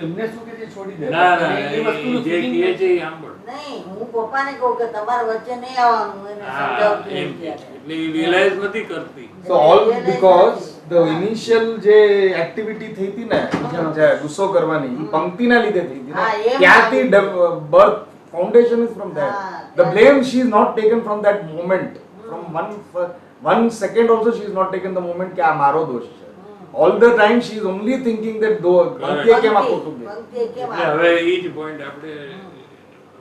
F: એમને શું કે છે છોડી દે.
A: ના ના
F: એ વસ્તુનું
A: જે
F: feeling
A: કહે છે એ સાંભળ.
B: નહીં, હું પપ્પાને કહું કે તમારા વચ્ચે નહીં આવવાનું, એને
A: હા,
B: સમજાવતી
A: એમ
B: નથી.
A: એટલે એ રિયલાઇઝ નથી કરતી.
D: So all because the initial જે એક્ટિવિટી થઈ હતી ને જે ગુસ્સો કરવાની એ પંક્તિના લીધે થઈ હતી
B: હા,
D: ને
B: એમ
D: ત્યાંથી birth foundation is from that.
B: હા,
D: The blame she is not taken from that moment. From one second also she is not taken the moment કે આ મારો દોષ છે. All the time she is only thinking that પંક્તિએ કેમ આ ખોટું કર્યું.
B: પંક્તિએ કેમ
A: એટલે
B: આ
A: હવે એ જ પોઈન્ટ આપણે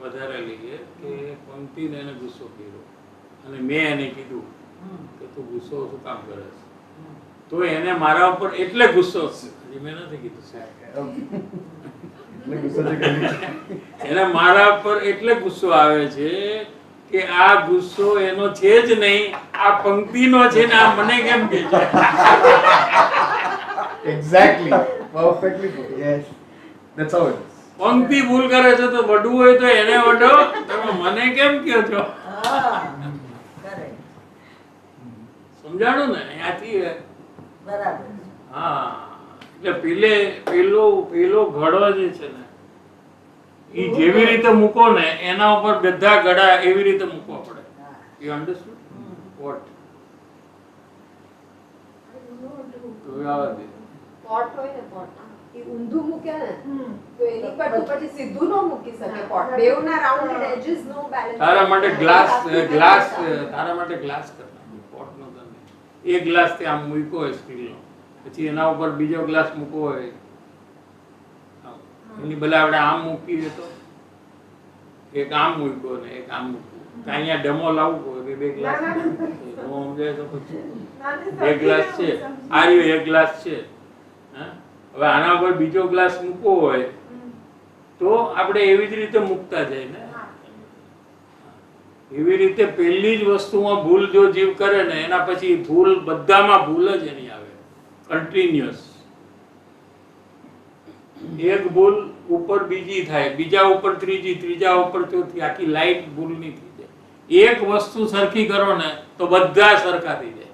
A: વધારે લઈએ કે પંક્તિને એને ગુસ્સો કર્યો અને મેં એને કીધું કે તું ગુસ્સો શું કામ કરે છે, તો એને મારા ઉપર એટલે ગુસ્સો હશે. હજી મેં નથી કીધું
D: એટલે ગુસ્સો જે કરી.
A: એને મારા પર એટલે ગુસ્સો આવે છે કે આ ગુસ્સો એનો છે જ નહીં, આ પંક્તિનો છે ને આ મને કેમ કે છે.
D: Exactly. Perfectly put.
C: Yes.
D: That's how it is.
A: પંક્તિ ભૂલ કરે છે તો વડવું હોય તો એને વડો, તમે મને કેમ કહો છો?
B: હા, correct.
A: સમજાણું ને અહીંયાથી?
B: બરાબર.
A: હા, એટલે પેલો ઘડો જે છે ને એ જેવી રીતે મૂકો ને એના ઉપર બધા ઘડા એવી રીતે મૂકવા પડે.
B: હા.
A: You understood? What? તો આવા દે.
E: પોટ હોય ને પોટ એ ઊંધું મૂકે ને તો એની પર તું પછી સીધું ન મૂકી શકે પોટ. બેવના રાઉન્ડેડ એજીસ નો બેલેન્સ.
A: તારા માટે તારા માટે ગ્લાસ કરવાનો પોટ નો તમે એક ગ્લાસ તે આમ મૂક્યો હોય સ્ટીલનો, પછી એના ઉપર બીજો ગ્લાસ મૂકવો હોય એની બદલે આપણે આમ મૂકીએ તો એક આમ મૂક્યો ને એક આમ મૂક્યું તો અહીંયા ડેમો લાવવું હોય બે ગ્લાસ સમજાય તો પછી એક ગ્લાસ છે આ રહ્યો એક ગ્લાસ છે. હા, હવે આના ઉપર બીજો ગ્લાસ મૂકવો હોય તો આપણે એવી જ રીતે મૂકતા જાય ને. એવી રીતે પહેલી જ વસ્તુમાં ભૂલ જો જીવ કરે ને એના પછી ભૂલ બધામાં ભૂલ જ એની આવે કન્ટિન્યુઅસ. એક ભૂલ ઉપર બીજી થાય, બીજા ઉપર ત્રીજી, ત્રીજા ઉપર ચોથી, આખી લાઈફ ભૂલની થઈ જાય. એક વસ્તુ સરખી કરો ને તો બધા સરખા થઈ જાય.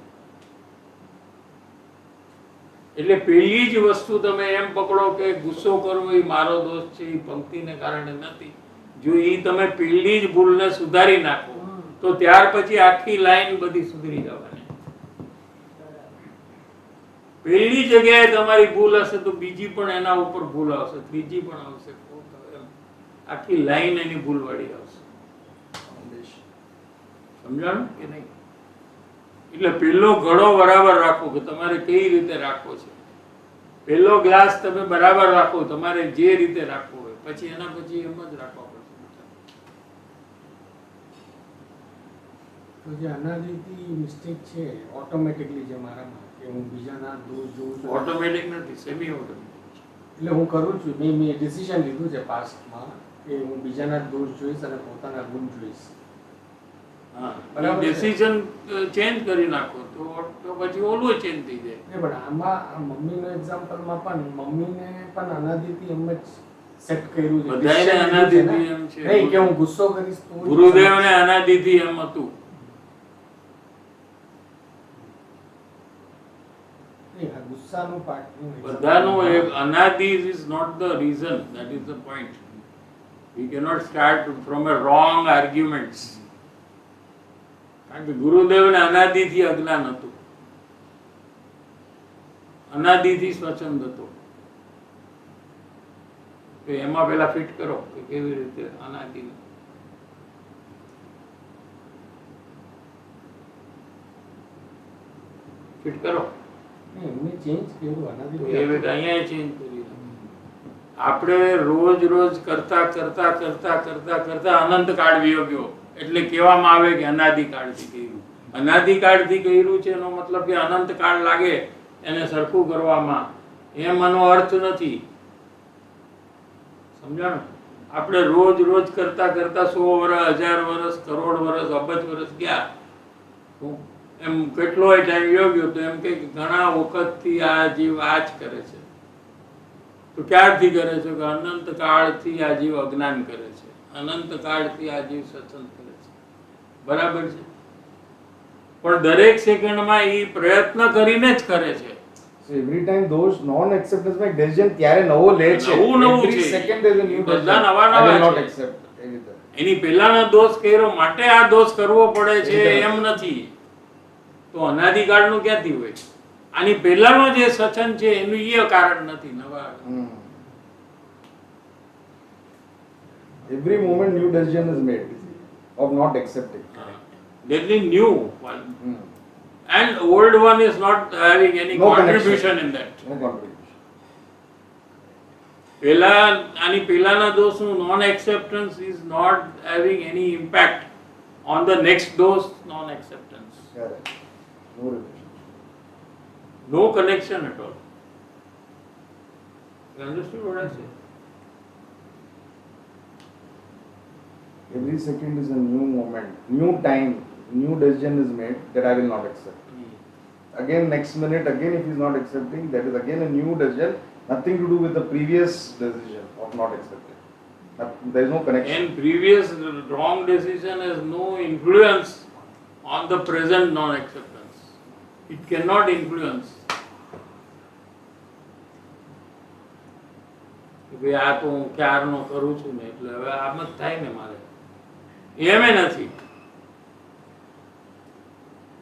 A: એટલે પહેલી જ વસ્તુ તમે એમ પકડો કે ગુસ્સો કરવો એ મારો દોષ છે, એ પંક્તિને કારણે નથી. જો એ તમે પહેલી જ ભૂલને સુધારી નાખો તો ત્યાર પછી આખી લાઈન બધી સુધરી જવાની. પહેલી જગ્યાએ તમારી ભૂલ હશે તો બીજી પણ એના ઉપર ભૂલ આવશે, ત્રીજી પણ આવશે, આખી લાઈન એની ભૂલ વાળી આવશે. સમજાણું કે નહીં? એટલે પેલો ઘડો બરાબર રાખો કે તમારે કઈ રીતે રાખવો છે. પેલો ગ્લાસ તમે બરાબર રાખો તમારે જે રીતે રાખવો હોય, પછી એના પછી એમ જ રાખવા પડશે.
F: તો જે અનાદિથી મિસ્ટેક છે ઓટોમેટિકલી જે મારામાં કે હું બીજાના દોષ જોઉં છું,
A: ઓટોમેટિક નથી, સેમી ઓટોમેટિક.
F: એટલે હું કરું છું, મેં ડિસિઝન લીધું છે પાસ્ટમાં કે હું બીજાના દોષ જોઈશ અને પોતાના ગુણ જોઈશ.
A: હા,
F: બરાબર છે.
A: ડિસિઝન ચેન્જ કરી નાખો તો પછી ઓલું ચેન્જ થઈ જાય.
F: પણ આમાં આ મમ્મીનો એક્ઝામ્પલમાં પણ મમ્મીને પણ અનાદિથી એમ જ સેટ કર્યું છે.
A: બધાયને
F: decision લીધું
A: અનાદિથી
F: છે
A: એમ
F: ને.
A: છે.
F: નહીં કે હું ગુસ્સો કરીશ તો જ
A: ગુરુદેવને અનાદિથી એમ હતું.
F: નહીં, ગુસ્સાનું પાર્ટનું
A: બધાનું એક અનાદિ is not the reason, that is the point. We cannot start from a wrong arguments. કારણ કે ગુરુદેવને અનાદિથી અજ્ઞાન હતું, અનાદિથી સ્વચ્છંદ હતો. તો એમાં પેલા ફિટ કરો કે કેવી રીતે અનાદિ ફિટ કરો.
F: એમને ચેન્જ કર્યું
A: તો
F: આનાથી
A: એ રીતે અહીંયા ચેન્જ કરી આપણે રોજ રોજ કરતા કરતા કરતા કરતા કરતા અનંત કાળ વિયો ગયો એટલે કહેવામાં આવે કે અનાદિકાળથી કર્યું. અનાદિકાળથી કર્યું છે એનો મતલબ કે અનંત કાળ લાગે એને સરખું કરવામાં, એમ એનો અર્થ નથી. સમજાણું? આપણે રોજ રોજ કરતા કરતા 100 વર્ષ, 1000 વર્ષ, કરોડ વર્ષ, અબજ વર્ષ ગયા. એમ કેટલોય ટાઈમ વયો ગયો તો એમ કે ઘણા વખતથી આ જીવ આ જ કરે છે. તો ક્યારથી કરે છે? કે અનંત કાળથી આ જીવ અજ્ઞાન કરે છે, અનંત કાળથી આ જીવ સત્સંગ કરે છે. બરાબર છે? પણ દરેક સેકન્ડમાં એ પ્રયત્ન કરીને જ કરે છે.
D: So every time those non-acceptance માં decision ત્યારે નવો લે છે.
A: નવું
D: Every
A: છે.
D: second there is a new
A: બધા
D: decision.
A: નવા
D: I will
A: નવા
D: not
A: છે.
D: accept anything.
A: એની પહેલાનો દોષ કર્યો માટે આ દોષ કરવો પડે છે એમ નથી. તો અનાદિકાળનું ક્યાંથી હોય? આની પહેલાનો જે સચન છે એનું એ કારણ નથી. નવા
D: Every moment new decision is made of not accepting.
A: there is new one and old one is not having any
D: No
A: contribution in that.
D: No contribution.
A: પહેલા આની પહેલાના દોષનું non acceptance is not having any impact on the next dose non acceptance.
D: Correct. No relation.
A: No connection at all. You understood what I said?
D: Every second is a new moment, new time, new decision is made that I will not accept. Again, next minute, again, if he is not accepting, that is again a new decision, nothing to do with the previous decision of not accepting. There is no connection.
A: And previous wrong decision has no influence on the present non acceptance. It cannot influence. ભાઈ આ તો હું ક્યારનો કરું છું ને એટલે હવે આમ જ થાય ને મારે, એમે નથી.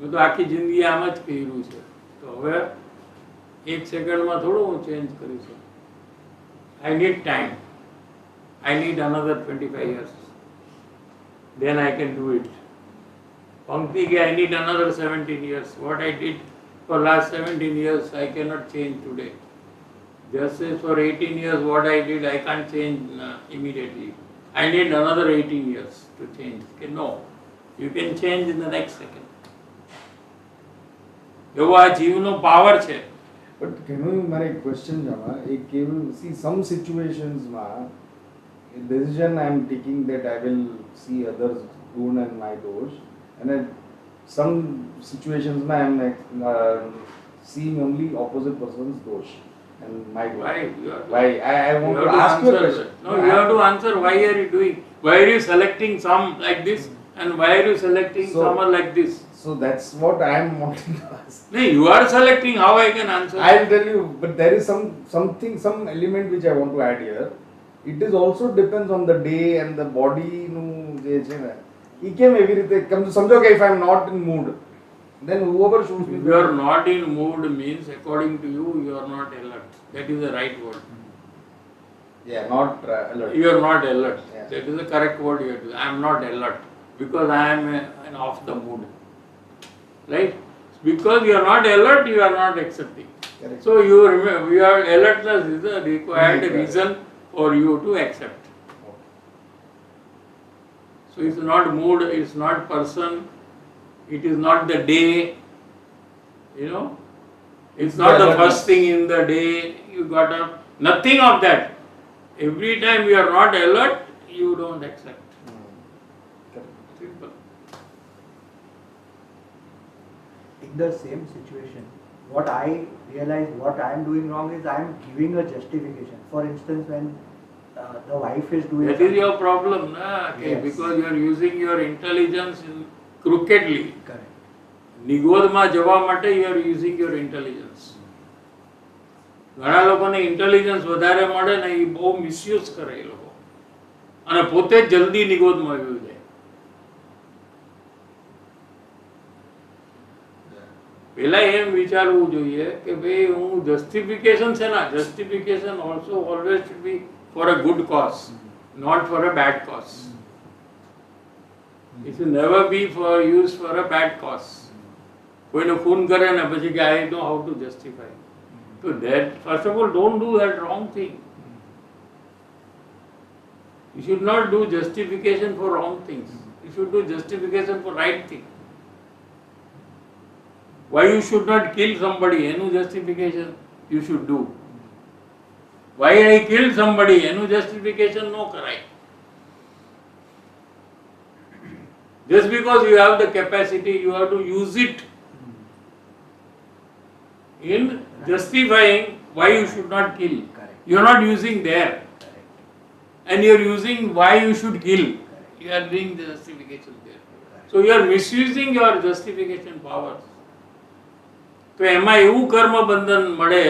A: મેં તો આખી જિંદગી આમ જ કર્યું છે તો હવે એક સેકન્ડમાં થોડું હું ચેન્જ કરી શકું. I need time. I need another 25 years. Then I can do it. Pankti ke I need another 17 years. What I did for last 17 years, I cannot change today. Just as for 18 years, what I did, I can't change immediately. I need another 18 years to change. Okay, no, you can change in the next second. એવો આ જીવનો power છે.
D: But can you મારે એક question જવા એક કેવું see some situations માં a decision I am taking that I will see others good and my dosh, and then some situations I am seeing only opposite person's dosh and my dosh.
A: Why? You have to-
D: Why? I want
A: You
D: to
A: have to
D: ask you a
A: answer
D: question.
A: that. No, you have to answer why are you doing, why are you selecting some like this and why are you selecting
D: So-
A: someone like this?
D: So that's what I am wanting to ask.
A: No, you are selecting, how I can answer?
D: I'll tell you, but there is some element which I want to add here. It is also depends on the day and the body નું જે છે ને એ કેમ એવી રીતે સમજો કે if I am not in mood, then whoever shows me
A: If you are not in mood means according to you, you are not alert. That is the right word.
D: yeah not alert.
A: You are not alert.
D: Yeah.
A: That is the correct word you have to. I am not alert because I am off the mood. Right? Because you are not alert, you are not accepting.
D: Correct.
A: So you remember, your alertness is the required
D: Right.
A: reason for you to accept. So it's not mood, it's not person, it is not the day, you know, it's not the
D: alertness.
A: first thing in the day, you got up, nothing of that. Every time you are not alert, you don't accept.
D: Correct.
A: Simple.
C: In the same situation, what I realize what I am doing wrong is I am giving a justification. For instance, when the wife is doing
A: That is your problem, na? Okay,
C: Yes.
A: because you are using your intelligence crookedly.
C: correct.
A: નિગોદમાં જવા માટે you are using your intelligence. ઘણા લોકોને intelligence વધારે મળે ને એ બહુ misuse કરે એ લોકો અને પોતે જ જલ્દી નિગોદમાં આવી જાય. પેલા એમ વિચારવું જોઈએ કે ભાઈ હું જસ્ટિફિકેશન છે ને, justification also always should be for a good cause, not for a bad cause. It should never be for used for a bad cause. કોઈનો ખૂન કરે ને પછી કે I know how to justify. So that first of all don't do that wrong thing. You should not do justification for wrong things. You should do justification for right thing. Why you should not kill somebody? એનું justification you should do. Why I killed somebody? એનું justification no કરાય. Just because you have the capacity, you have to use it in justifying why you should not kill.
C: Correct.
A: You are not using there,
C: Correct.
A: and you are using why you should kill. You are doing the justification there. So you are misusing your justification powers. તો એમાં એવું કર્મ બંધન મળે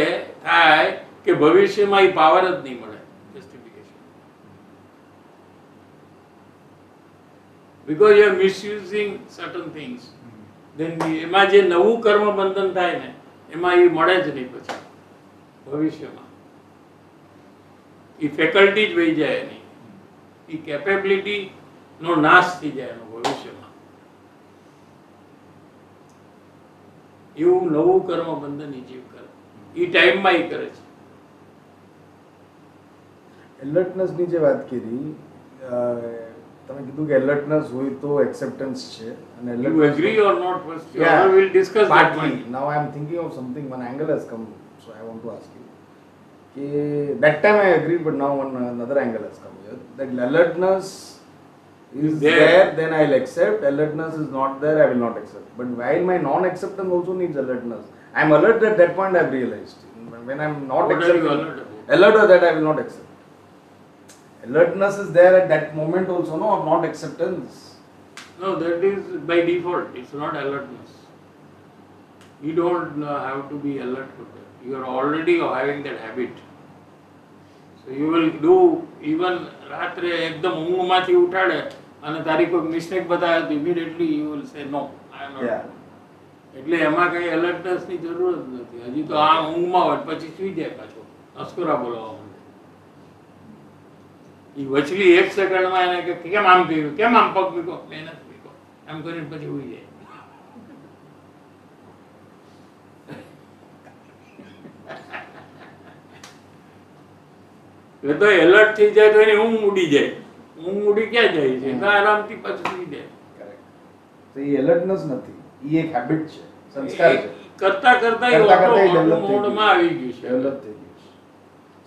A: થાય કે ભવિષ્યમાં એ power જ નહીં મળે justification. Because you are misusing certain things. Then એમાં જે નવું કર્મ બંધન થાય ને એમાં એ મળે જ નહીં પછી ભવિષ્યમાં. એ ફેકલ્ટી જ વહી જાય નહીં, એ કેપેબિલિટી નો નાશ થઈ જાય એનો ભવિષ્યમાં. એવું નવું કર્મ બંધન એ જીવ કરે, એ ટાઈમમાં એ કરે છે.
D: એલર્ટનેસની જે વાત કરી, તમે કીધું કે એલર્ટનેસ હોય તો એક્સેપ્ટન્સ છે અને
A: You agree or not? First, we'll discuss that
D: partly.
A: point.
D: Now I am thinking of something, one angle has come, so I want to ask you. That time I agreed, but now another angle has come here. That alertness is there, then I'll accept. Alertness is not there, I will not accept. But while my non-acceptance also needs alertness. I am alert at that point, I have realized. When I am not
A: What are you
D: accepting,
A: alert about?
D: alert at that I will not accept. Alertness is there at that moment also, no, of not acceptance.
A: No, that is by default. It's not alertness. You don't have to be alert for that. You are already having that habit. So you will do even રાત્રે એકદમ ઊંઘમાંથી ઉઠાડે અને તારી કોઈ mistake બતાવે તો immediately you will say no, I am not.
D: Yeah.
A: એટલે એમાં કઈ અલર્ટનેસની જરૂર જ નથી. હજી તો આ ઊંઘમાં હોય પછી સુઈ જાય પાછો નસ્કોરા બોલાવવા માંડે. એ વચલી એક સેકન્ડમાં એને કે કેમ આમ કર્યું, કેમ આમ પગ મૂકો, મેં નથી મૂકો, એમ કરીને પછી ઉઈ જાય. એ તો એલર્ટ થઈ જાય તો એની ઊંઘ ઉડી જાય. ઊંઘ ઉડી ક્યાં જાય છે? તો આરામથી પછી સુઈ જાય.
D: Correct. So એ alertness નથી, એ એક habit છે, સંસ્કાર છે.
A: કરતા કરતા એ
D: કરતા કરતા એ
A: auto
D: develop થઈ
A: મોડમાં આવી ગયું છે.
D: Develop થઈ ગયું છે.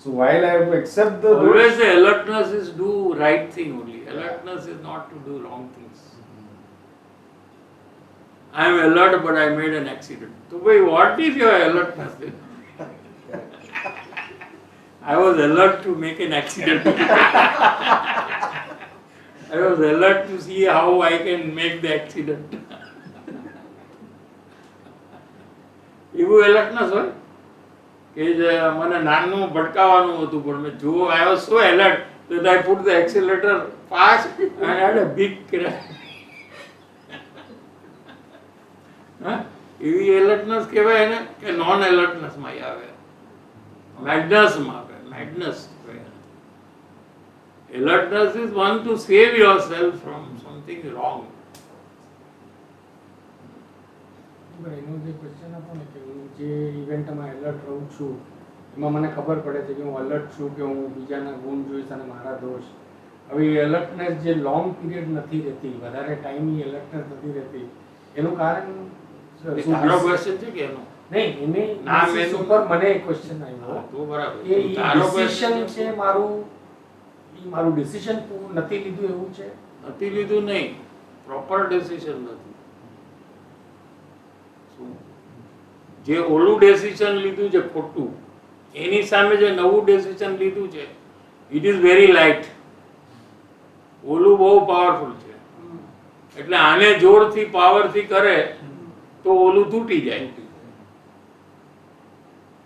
D: So while I have to accept the
A: Always the alertness is do right thing only. Alertness is not to do wrong things. I am alert but I made an accident. So boy, what is your alertness then? I was alert to make an accident. I was alert to see how I can make the accident. એવું alertness હોય કે જે મને નાનું ભટકાવાનું હતું પણ મેં જો I was so alert that I put the accelerator fast and I had a big crash. હા? એવી alertness કહેવાય ને કે નોન alertness માં આવે, madness માં આવે, madness કહેવાય. Alertness is one to save yourself from something wrong.
F: એનો જે ક્વેશ્ચન હતો ને કે હું જે ઇવેન્ટમાં એલર્ટ રહું છું એમાં મને ખબર પડે છે કે હું અલર્ટ છું કે હું બીજાના ગુણ જોઈશ અને મારા દોષ. હવે એ એલર્ટનેસ જે લોંગ પીરિયડ નથી રહેતી, વધારે ટાઈમ એ એલર્ટનેસ નથી રહેતી, એનું કારણ
A: એ તારો question છે કે એનો?
F: નહીં, એને
A: નામ
F: basis
A: એનું?
F: ઉપર મને ક્વેશ્ચન આવ્યો
A: હા, તો બરાબર.
F: કે ઈ
A: તારો
F: ડિસિઝન
A: question
F: છે મારું, ઈ મારું ડિસિઝન નથી લીધું એવું છે.
A: નથી લીધું નહીં, પ્રોપર ડિસિઝન નથી. શું? જે ઓલું ડિસિઝન લીધું છે ખોટું, એની સામે જે નવું ડિસિઝન લીધું છે ઇટ ઇઝ વેરી લાઇટ. ઓલું બહુ પાવરફુલ છે, એટલે આને જોરથી પાવરથી કરે તો ઓલું તૂટી જાય.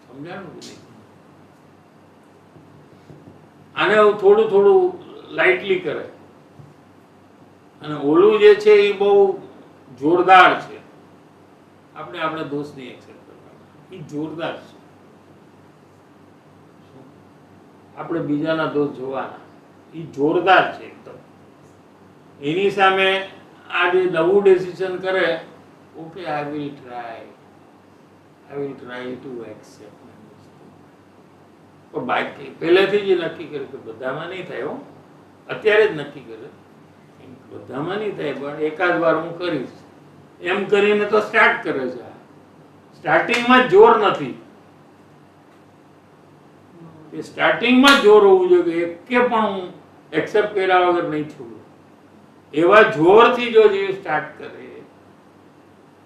A: સમજાણું કે નહીં? આને થોડું થોડું લાઇટલી કરે અને ઓલું જે છે એ બહુ જોરદાર છે. આપણે આપણે દોષ નહીં એક્સેપ્ટ કરવાના, એ જોરદાર છે. આપણે બીજાના દોષ જોવાના, એ જોરદાર છે એકદમ. એની સામે આ જે નવું ડિસિઝન કરે, okay I will try to accept. પણ બાકી પહેલેથી જ નક્કી કર્યું કે બધામાં નહીં થાય. અત્યારે જ નક્કી કરે બધામાં નહીં થાય, પણ એકાદ વાર હું કરીશ એમ કરીને તો સ્ટાર્ટ કરે છે. સ્ટાર્ટિંગમાં જોર નથી, એ સ્ટાર્ટિંગમાં જોર હોવું જોઈએ કે એકે પણ હું એક્સેપ્ટ કર્યા વગર નહીં છોડું. એવા જોરથી જો જે સ્ટાર્ટ કરે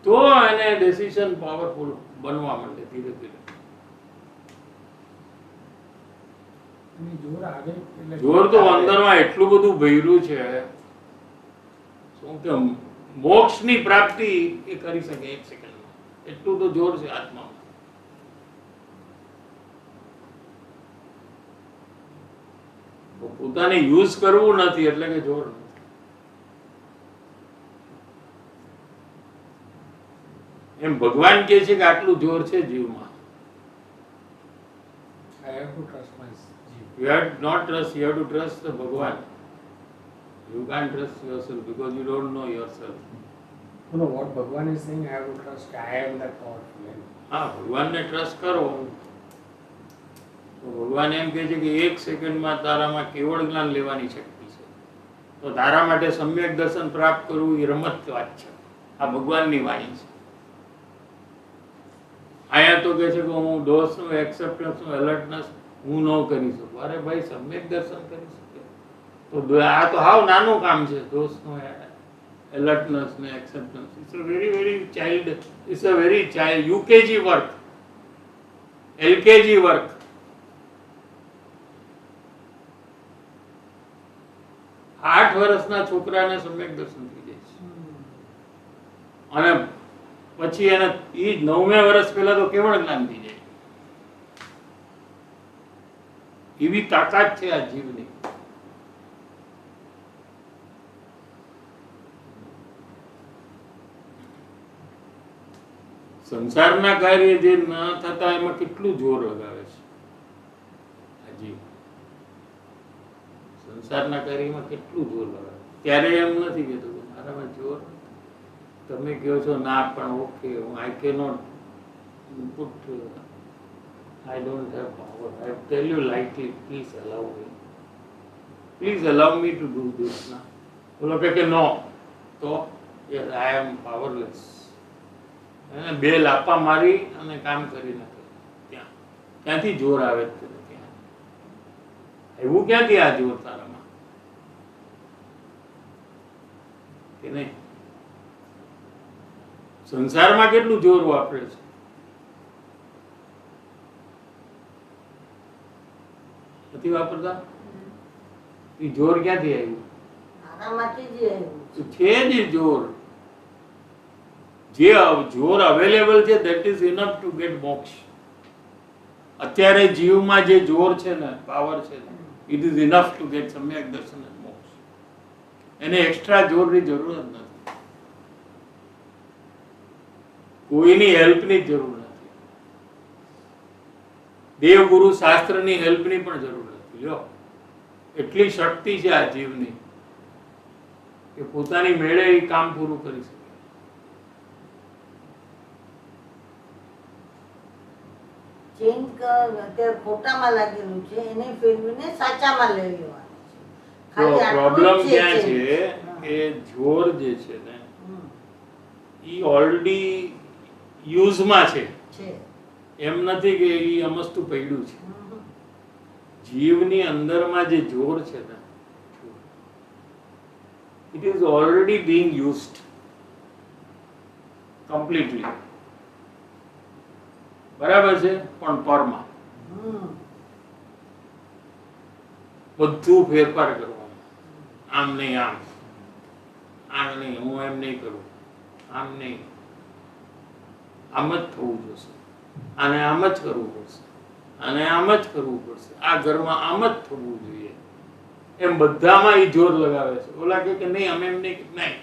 A: તો એને ડિસિઝન પાવરફુલ બનવા માંડે ધીરે ધીરે.
F: અને જોર આવે એટલે
A: જોર તો અંદરમાં એટલું બધું ભર્યું છે શું કે મોક્ષની પ્રાપ્તિ એ કરી શકે 1 સેકન્ડમાં. એટલું તો જોર છે આત્મામાં. પોતાને યુઝ કરવું નથી એટલે કે જોર નથી. એમ ભગવાન કહે છે કે આટલું જોર છે જીવમાં.
F: I have to trust my જીવ.
A: You have not trust, you have to trust the Bhagwan. You can't trust yourself because you don't know yourself.
F: No, what Bhagwan is saying, I have to trust I am that powerful.
A: હા, ભગવાનને trust કરો તો ભગવાન એમ કહે છે કે 1 સેકન્ડમાં તારામાં કેવળ જ્ઞાન લેવાની શક્તિ છે. તો તારા માટે સમ્યક દર્શન પ્રાપ્ત કરવું એ રમત વાત છે. આ ભગવાનની વાણી છે. અહીંયા તો કહે છે કે હું દોષનું એક્સેપ્ટન્સનું એલર્ટનેસ હું ન કરી શકું. અરે ભાઈ, સમ્યક દર્શન કરી શકે તો આ તો હાવ નાનું કામ છે. દોષનું એલર્ટનેસ ને acceptance it's a very child, it's a very child UKG work, LKG work. આઠ વર્ષના છોકરાને સમ્યક દર્શન થઈ જાય છે અને પછી એને ઈ 9મે વર્ષ પહેલા તો કેવળ જ્ઞાન થઈ જાય. એવી તાકાત છે આ જીવની. સંસારના કાર્ય જે ન થતા એમાં કેટલું જોર લગાવે છે આ જીવ. સંસારના કાર્યમાં કેટલું જોર લગાવે. ત્યારે એમ નથી કહેતો કે મારામાં જોર નથી. તમે કહો છો ના પણ ઓકે, હું I cannot put, I don't have power. I tell you lightly, please allow me, please allow me to do this. ના બોલો કે નો, તો યસ આઈ એમ પાવરલેસ. એને 2 લાપા મારી અને કામ કરી નાખે. ત્યાંથી જોર આવે છે. ત્યાં એવું ક્યાંથી આ જોર તારામાં કે નહીં? સંસારમાં કેટલું જોર વાપરે છે. નથી વાપરતા? એ જોર ક્યાંથી આવ્યું?
B: મારામાંથી જ આવ્યું.
A: તો છે જ જોર. જે જોર અવેલેબલ છે that is enough to get મોક્ષ. અત્યારે જીવમાં જે જોર છે ને, પાવર છે ને, it is enough to get સમ્યક દર્શન અને મોક્ષ. એને એક્સ્ટ્રા જોરની જરૂર જ નથી. કોઈની હેલ્પની જરૂર નથી. દેવગુરુ શાસ્ત્રની હેલ્પની પણ જરૂર નથી. લ્યો, એટલી શક્તિ છે આ જીવની કે પોતાની મેળે એ કામ પૂરું કરી શકે.
B: ચેન્જ અત્યારે ખોટામાં લાગેલું છે એને ફેરવીને સાચામાં લઈ લેવાનું છે. ખાલી આટલું
A: પ્રોબ્લેમ
B: જ
A: ક્યાં
B: change.
A: છે કે જોર જે છે ને એ ઓલરેડી યુઝમાં છે.
B: છે.
A: એમ નથી કે એ અમસ્તુ પડ્યું છે. જીવની અંદરમાં જે જોર છે ને, it is already being used completely. બરાબર છે, પણ પરમાં બધું ફેરફાર કરવાનું. આમ નહીં આમ, આમ નહીં, હું એમ નહીં કરું, આમ નહીં, આમ જ થવું જોશે, આને આમ જ કરવું પડશે, અને આમ જ કરવું પડશે, આ ઘરમાં આમ જ થવું જોઈએ, એમ બધામાં એ જોર લગાવે છે. ઓલા કે નહીં, અમે એમ નહીં, નહીં,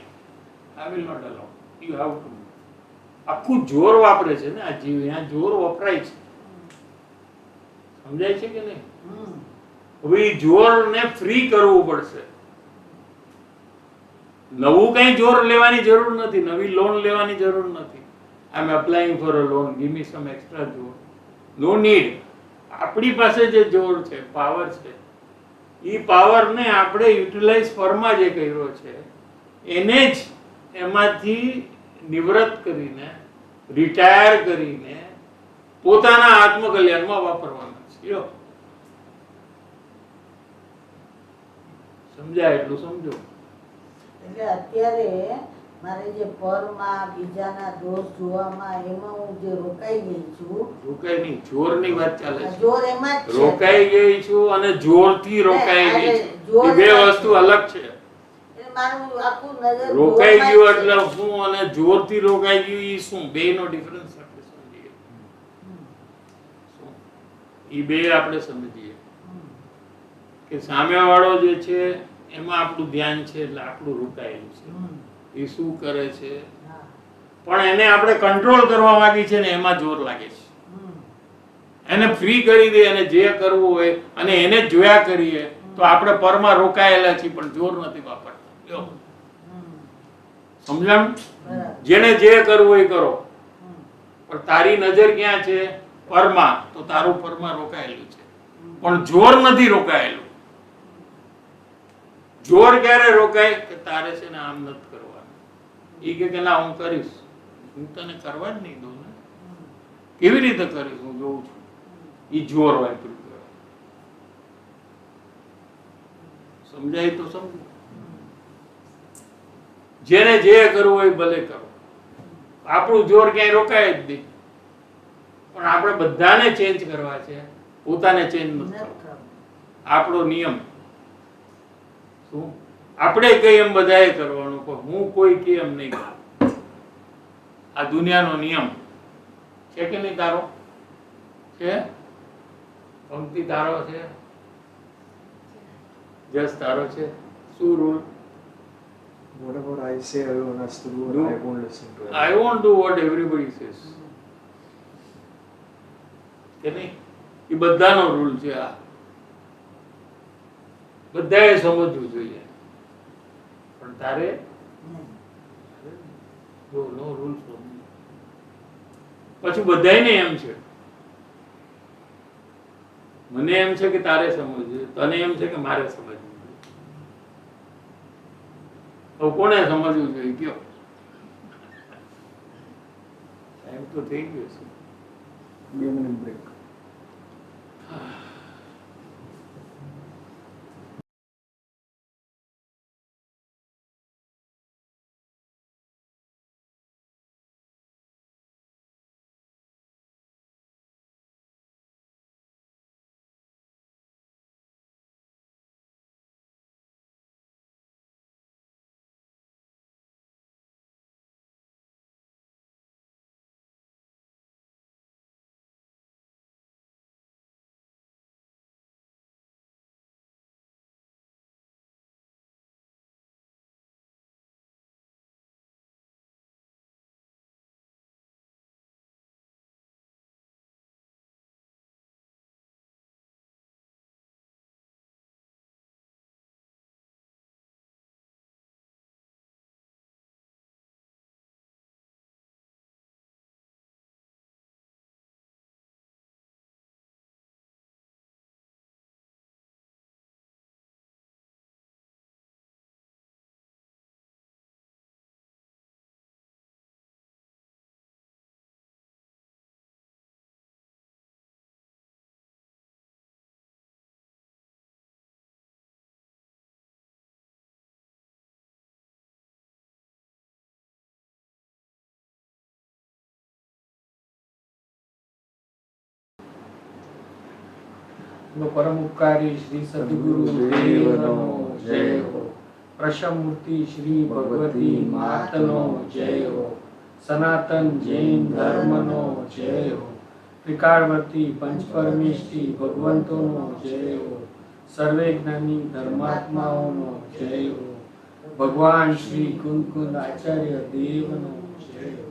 A: I will not allow, you have to. આખું જોર વાપરે છે ને આ જીવ, અહીંયા જોર વપરાય છે, સમજાય છે કે નહીં? હવે એ જોરને ફ્રી કરવું પડશે. નવું કઈ જોર લેવાની જરૂર નથી, નવી લોન લેવાની જરૂર નથી. I am applying for a loan, give me some extra જોર, નો નીડ. આપણી પાસે જે જોર છે, પાવર છે, એ પાવરને આપણે યુટિલાઇઝ ફોર્મમાં જે કર્યો છે એને જ એમાંથી નિવૃત્ત કરીને, રિટાયર કરીને પોતાના આત્મકલ્યાણમાં વાપરવાના છે. લ્યો, સમજાય એટલું સમજો.
B: એટલે અત્યારે મારે જે પરમાં બીજાના દોષ જોવામાં એમાં હું જે રોકાઈ ગઈ છું,
A: રોકાઈ નહીં, જોરની વાત ચાલે છે.
B: જોર એમાં જ છે.
A: રોકાઈ ગઈ છું અને જોરથી રોકાઈ ગઈ છું, એ બે વસ્તુ અલગ છે.
B: એટલે મારું આખું નજર
A: રોકાઈ
B: જોરમાં જ
A: ગયું
B: છે.
A: એટલે શું અને જોરથી રોકાઈ ગયું એ શું, બેનો ડિફરન્સ આપણે સમજીએ. શું? એ બે આપણે સમજીએ કે સામેવાળો જે છે એમાં આપણું ધ્યાન છે એટલે આપણું રોકાયેલું છે, એ શું કરે છે,
B: હા.
A: પણ એને આપણે કંટ્રોલ કરવા માંગી છે ને એમાં જોર લાગે છે. એને ફ્રી કરી દે અને જે કરવું હોય અને એને જ જોયા કરીએ તો આપણે પરમાં રોકાયેલા છીએ પણ જોર નથી વાપરતા. લ્યો, સમજાણ?
B: બરાબર.
A: જેને જે કરવું હોય કરો, પણ તારી નજર ક્યાં છે? પરમાં. તો તારું પરમાં રોકાયેલું છે પણ જોર નથી રોકાયેલું. જોર ક્યારે રોકાય કે તારે છે ને આમ નથી કરવાનું, ઈ કે ના હું કરીશ, હું તને કરવા જ નહીં દઉં ને, કેવી રીતે કરીશ, હું જોઉં છું. ઈ જોર વાપર્યું કહેવાય. સમજાય તો સમજો. જેને જે કરવું હોય ભલે કરો, આપણું જોર ક્યાંય રોકાય જ નહીં. પણ આપણે બધાને ચેન્જ કરવા છે, પોતાને ચેન્જ નથી કરવા. આપણો નિયમ શું? આપણે કઈ એમ બધાએ કરવાનું, પણ હું કોઈ કે એમ નહીં કરું. આ દુનિયાનો નિયમ છે કે નહીં? તારો છે, પંક્તિ તારો છે, જસ તારો છે. શું rule?
G: Whatever I say, everyone has to do, and
A: Do.
G: I won't listen to it.
A: I won't do what everybody says. કે નહીં? એ બધાનો રૂલ છે. આ બધાએ સમજવું જોઈએ, પણ તારે જો નો રૂલ. પછી બધાયને એમ છે, મને એમ છે કે તારે સમજવું જોઈએ, તને એમ છે કે મારે સમજવું જોઈએ. તો કોને સમજવું જોઈએ? કયો? ટાઈમ તો થઈ ગયો છે.
G: 2 minute break.
F: પરમ ઉપકારી શ્રી સદગુરુ દેવનો જય હો. પ્રશમૂર્તિ શ્રી ભગવતી માતનો જય હો. સનાતન જૈન ધર્મનો જય હો. ત્રિકાળવર્તી પંચ પરમેષ્ઠી ભગવંતોનો જય હો, સર્વે જ્ઞાની ધર્માત્માઓનો જય હો, ભગવાન શ્રી કુંદ આચાર્ય દેવનો જય હો.